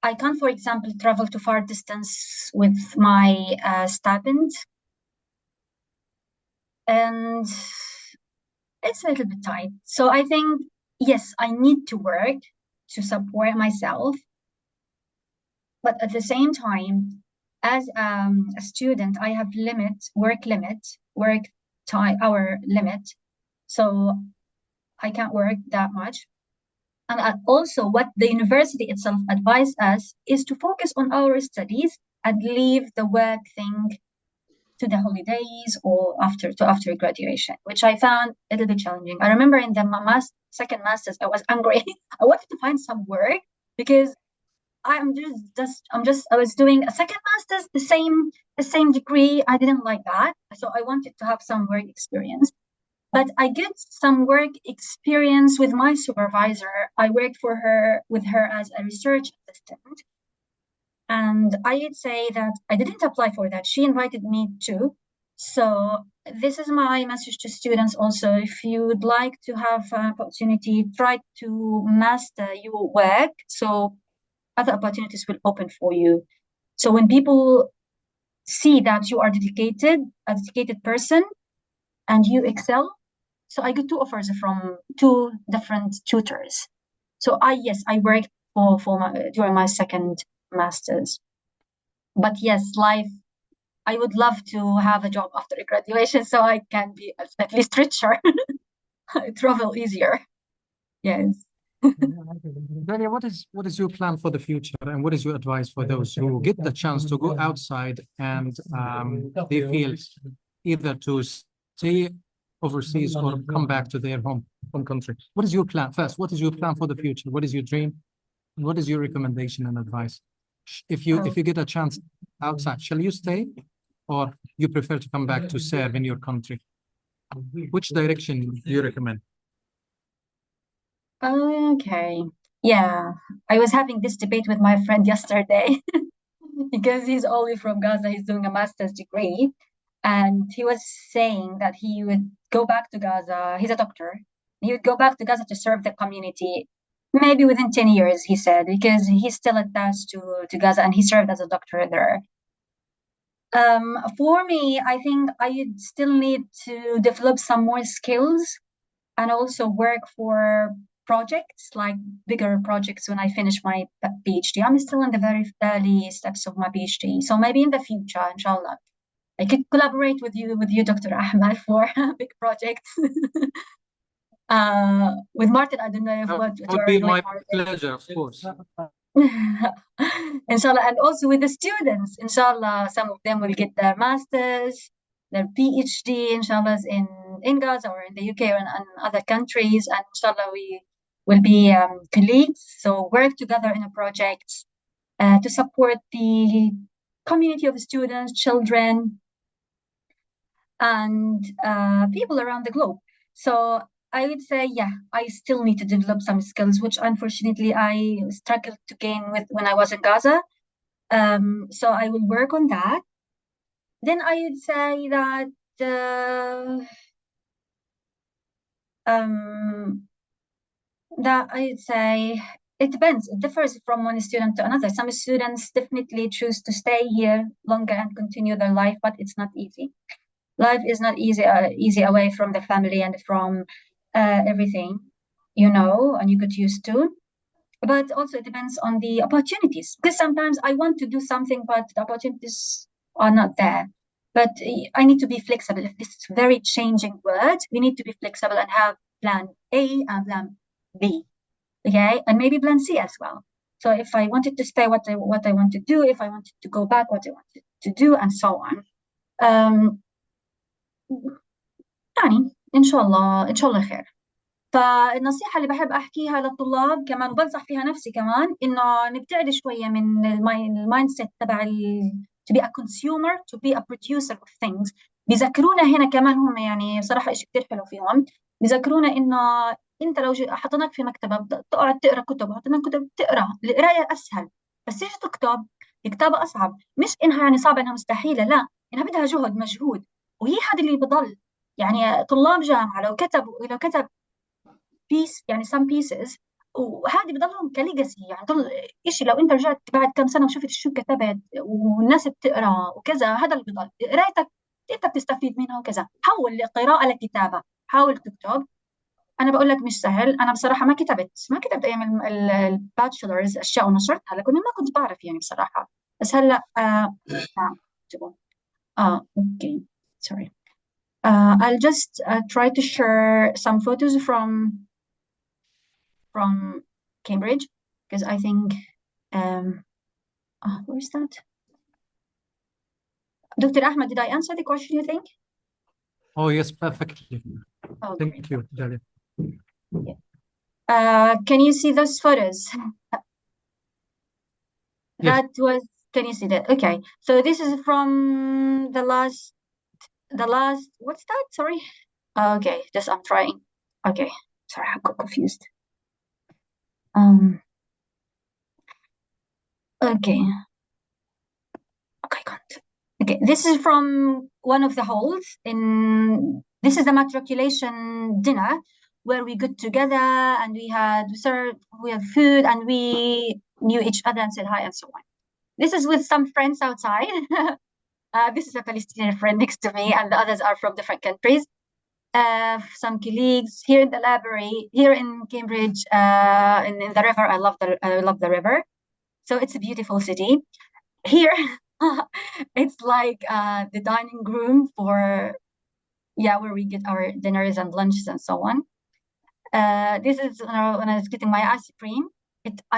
I can, for example, travel to far distance with my stipend, and it's a little bit tight. So I think, yes, I need to work to support myself, but at the same time, as a student, I have work time hour limit, so I can't work that much. And also what the university itself advised us is to focus on our studies and leave the work thing to the holidays or after graduation, which I found a little bit challenging. I remember in the second master's, I was angry. I wanted to find some work because I was doing a second master's, the same degree. I didn't like that, so I wanted to have some work experience. But I get some work experience with my supervisor. I worked with her as a research assistant. And I would say that I didn't apply for that. She invited me to. So this is my message to students also. If you would like to have an opportunity, try to master your work, so other opportunities will open for you. So when people see that you are a dedicated person, and you excel, so I got 2 offers from 2 different tutors. So I worked during my second master's. But yes, life, I would love to have a job after graduation so I can be at least richer, travel easier. Yes. Dalia, what is your plan for the future, and what is your advice for those who get the chance to go outside and they feel either to stay overseas or come back to their home country? What is your plan? First, what is your plan for the future? What is your dream? And what is your recommendation and advice? if you get a chance outside, shall you stay, or you prefer to come back to serve in your country? Which direction do you recommend? Okay. Yeah, I was having this debate with my friend yesterday because he's only from Gaza. He's doing a master's degree, and he was saying that he would go back to Gaza. He's a doctor. He would go back to Gaza to serve the community, maybe within 10 years, he said, because he's still attached to Gaza and he served as a doctor there. For me, I think I would still need to develop some more skills and also work for projects, like bigger projects when I finish my PhD. I'm still in the very early steps of my PhD. So maybe in the future, inshallah, I could collaborate with you, Dr. Ahmed, for big projects. With Martin, I don't know if what It you would are be doing, my Martin. pleasure, of course. Inshallah, and also with the students, inshallah, some of them will get their masters, their PhD, inshallah, in Gaza or in the UK or in other countries, and inshallah we will be colleagues, so work together in a project to support the community of students, children, and people around the globe. So I would say, yeah, I still need to develop some skills, which unfortunately I struggled to gain with when I was in Gaza. So I will work on that. Then I would say that I would say it depends. It differs from one student to another. Some students definitely choose to stay here longer and continue their life, but it's not easy. Life is not easy away from the family and from everything, and you get used to. But also it depends on the opportunities, because sometimes I want to do something, but the opportunities are not there. But I need to be flexible. If this is very changing world, we need to be flexible and have plan A and plan B, okay, and maybe plan C as well. So if I wanted to stay, what I want to do. If I wanted to go back, what I wanted to do, and so on. يعني إن شاء الله خير. فالنصيحة اللي بحب أحكيها للطلاب كمان وبنصح فيها نفسي كمان إنه نبتعد شوية من المايند سيت تبع to be a consumer to be a producer of things. بيذكرونا هنا كمان هم يعني صراحة إشي كتير حلو فيهم. بيذكرونا إنه أنت لو حطيناك في مكتبة تقعد تقرأ كتب وحطيناك كتب تقرأ، القراية أسهل، بس تيجي تكتب الكتابة أصعب. مش إنها يعني صعبة إنها مستحيلة، لا، إنها بدها جهد مجهود، وهي هذا اللي بضل. يعني طلاب جامعة لو كتب بيس، يعني some pieces، وهذه بضلهم كليجاسي، يعني ضل شيء. لو انت رجعت بعد كم سنه وشفت شو كتبت والناس بتقرا وكذا، هذا اللي بضل. قرايتك انت بتستفيد منها وكذا. حول القراءه لكتابه، حاول تكتب. انا بقول لك مش سهل. انا بصراحه ما كتبت ايام الباتشلرز اشياء ونشرتها، لكن ما كنت بعرف يعني بصراحه. بس هلا اوكي sorry. I'll just try to share some photos from Cambridge, because I think where's that? Dr. Ahmed, did I answer the question, you think? Oh, yes, perfectly. Oh, Thank great. you, Dalya. Can you see those photos? Yes. Can you see that? Okay, so this is from the last, what's that? Sorry. Okay, just I'm trying. Okay, sorry, I got confused. Okay. Okay, this is from one of the halls this is the matriculation dinner, where we got together and we had food and we knew each other and said hi and so on. This is with some friends outside. This is a Palestinian friend next to me, and the others are from different countries. Some colleagues here in the library, here in Cambridge, in the river. I love the river. So it's a beautiful city. Here, it's like the dining room where we get our dinners and lunches and so on. This is when I was getting my ice cream.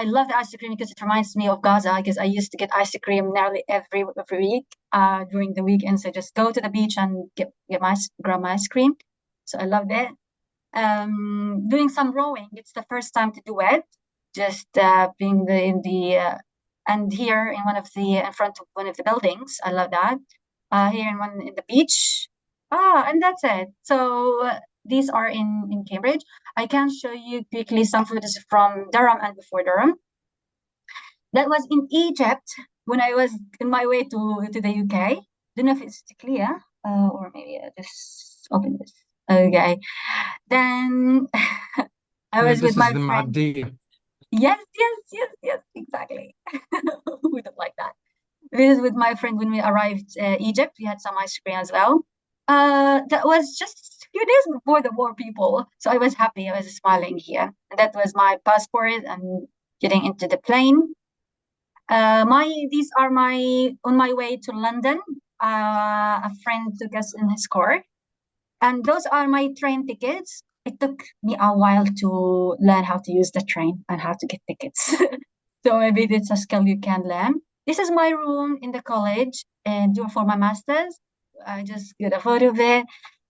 I love the ice cream because it reminds me of Gaza, because I used to get ice cream nearly every week during the weekends. So just go to the beach and grab my ice cream. So I loved it. Doing some rowing. It's the first time to do it. Just being in the and here in front of one of the buildings. I love that. Here in the beach. And that's it. So these are in Cambridge. I can show you quickly some photos from Durham and before Durham. That was in Egypt when I was in my way to the UK. Don't know if it's clear, or maybe I just open this. Okay. Then I was with my friend. Yes, exactly. We don't like that. This is with my friend when we arrived Egypt. We had some ice cream as well. That was just a few days before the war, people. So I was happy. I was smiling here. And that was my passport and getting into the plane. These are on my way to London. A friend took us in his car. And those are my train tickets. It took me a while to learn how to use the train and how to get tickets. So maybe it's a skill you can learn. This is my room in the college and for my master's. I just get a photo of it,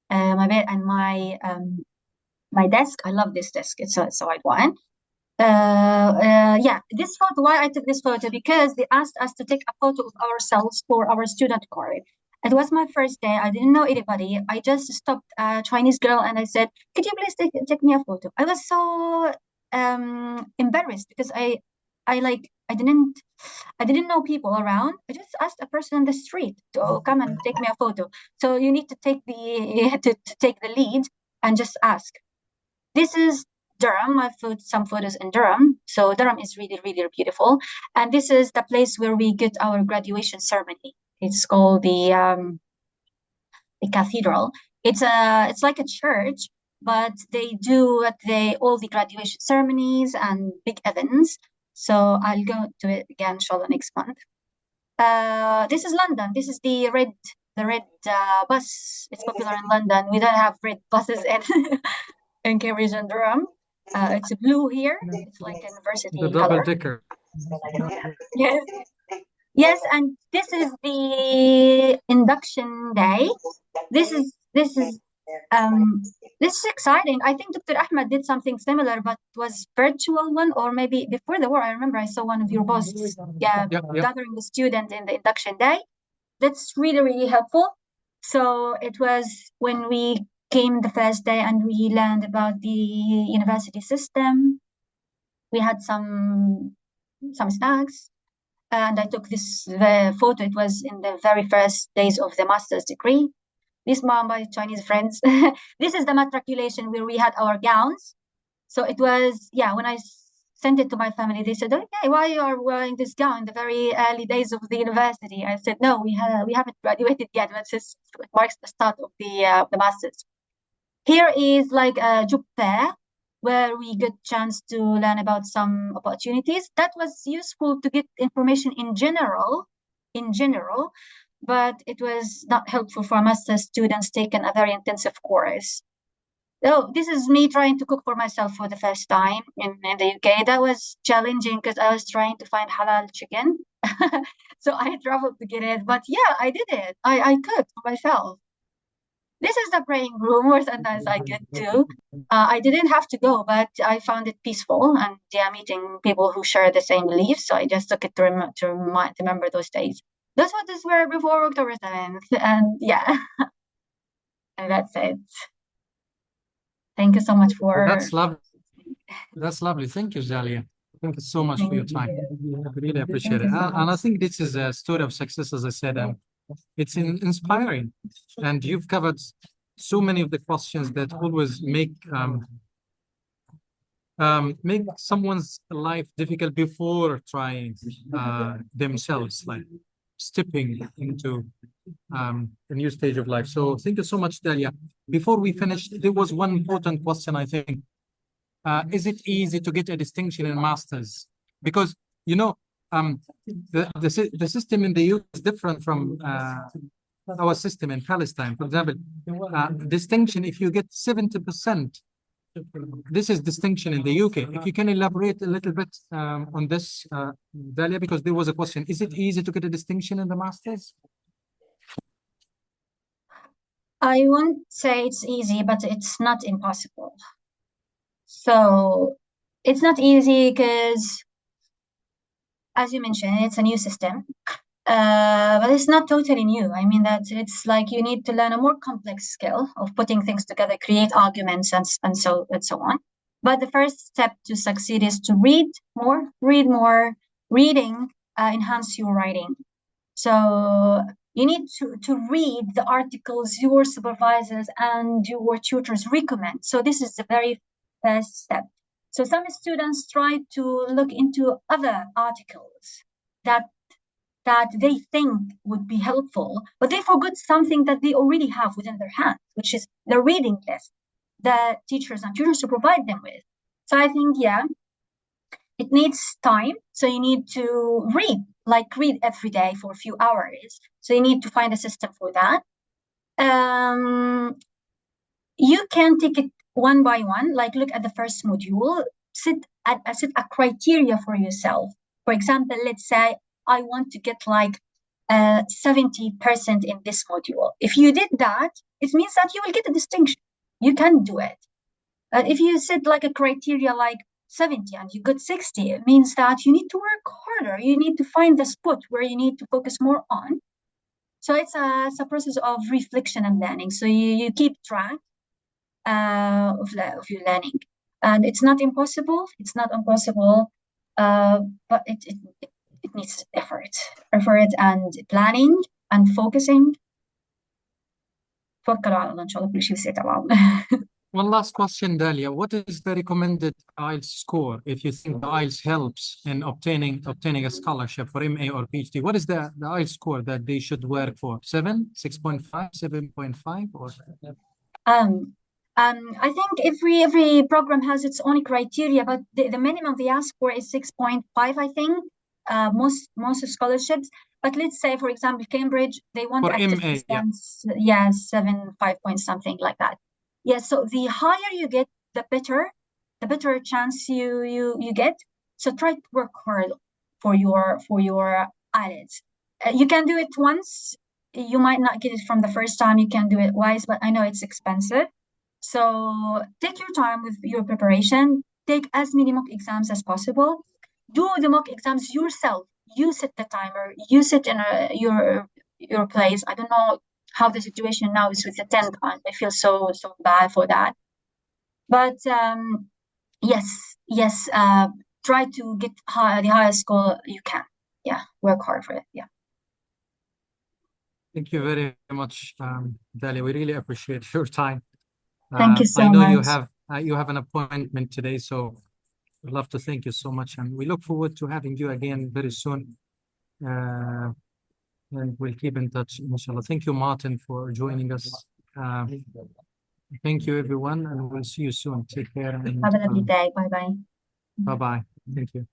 my bed and my desk. I love this desk. It's a white one. Yeah, this photo, why I took this photo, because they asked us to take a photo of ourselves for our student card. It was my first day. I didn't know anybody. I just stopped a Chinese girl and I said, could you please take me a photo? I was so embarrassed because I didn't know people around. I just asked a person on the street to come and take me a photo. So you need to take the lead and just ask. This is Durham. I put some photos in Durham. So Durham is really, really beautiful. And this is the place where we get our graduation ceremony. It's called the cathedral. It's like a church, but they do all the graduation ceremonies and big events. So I'll go to it again, inshallah, next month. This is London. This is the red bus. It's popular in London. We don't have red buses in Cambridge and Durham. It's blue here. It's like a university The color. double-decker. Yes, and this is the induction day. This is exciting. I think Dr. Ahmed did something similar, but it was virtual one, or maybe before the war. I remember I saw one of your posts, gathering the student in the induction day. That's really, really helpful. So it was when we came the first day and we learned about the university system. We had some snacks. And I took this photo. It was in the very first days of the master's degree. This mom, my Chinese friends. This is the matriculation where we had our gowns. So it was, when I sent it to my family, they said, okay, why you are wearing this gown in the very early days of the university? I said, no, we haven't graduated yet. It marks the start of the master's. Here is like a job fair, where we get chance to learn about some opportunities. That was useful to get information in general, but it was not helpful for master's students taking a very intensive course. So this is me trying to cook for myself for the first time in the UK. That was challenging because I was trying to find halal chicken. So I traveled to get it, but yeah, I did it. I cooked for myself. This is the praying room where sometimes I get to. I didn't have to go, but I found it peaceful and meeting people who share the same beliefs. So I just took it to remember those days. Those photos were before October 7th, and and that's it. Thank you so much for. That's lovely. That's lovely. Thank you, Dalya. Thank you so much for your time. I really appreciate it. And I think this is a story of success, as I said, and it's inspiring. And you've covered so many of the questions that always make someone's life difficult before trying themselves, like stepping into a new stage of life. So thank you so much, Dalya. Before we finish, there was one important question, I think. Is it easy to get a distinction in masters? Because the system in the UK is different from our system in Palestine. For example, distinction, if you get 70%, this is distinction in the UK. If you can elaborate a little bit on this, Dalya, because there was a question. Is it easy to get a distinction in the masters? I won't say it's easy, but it's not impossible. So it's not easy because as you mentioned, it's a new system. But it's not totally new. I mean that it's like you need to learn a more complex skill of putting things together, create arguments, and so on. But the first step to succeed is to read more. Reading enhance your writing. So you need to read the articles your supervisors and your tutors recommend. So this is the very first step. So some students try to look into other articles that they think would be helpful, but they forgot something that they already have within their hands, which is the reading list that teachers and tutors to provide them with. So I think, yeah, it needs time. So you need to read every day for a few hours. So you need to find a system for that. You can take it one by one, like look at the first module, set a criteria for yourself. For example, let's say I want to get like 70% in this module. If you did that, it means that you will get a distinction. You can do it. If you set like a criteria like 70 and you got 60, it means that you need to work harder. You need to find the spot where you need to focus more on. So it's a process of reflection and learning. So you keep track of your learning. And it's not impossible. It's not impossible, but it needs effort and planning and focusing. توكلوا على الله إن شاء الله كل شيء بيصير تمام. One last question, Dalya. What is the recommended IELTS score if you think the IELTS helps in obtaining a scholarship for MA or PhD? What is the IELTS score that they should work for? 7, 6.5, 7.5, or? I think every program has its own criteria, but the minimum they ask for is 6.5, I think. Most scholarships. But let's say, for example, Cambridge, they want for active MA, distance, yeah, 7, 5 point something like that. Yeah, so the higher you get, the better chance you get. So try to work hard for your IELTS. You can do it once. You might not get it from the first time. You can do it twice, but I know it's expensive. So take your time with your preparation. Take as many mock exams as possible. Do the mock exams yourself. You set the timer. You sit in your place. I don't know how the situation now is with the 10th one. I feel so bad for that. But yes. Try to get the highest score you can. Yeah, work hard for it. Yeah. Thank you very much, Dalya. We really appreciate your time. Thank you so I know much. you have an appointment today, so I'd love to thank you so much, and we look forward to having you again very soon. And we'll keep in touch, inshallah. Thank you, Martin, for joining us. Thank you, everyone, and we'll see you soon. Take care. And, Have a lovely day. Bye-bye. bye-bye. Thank you.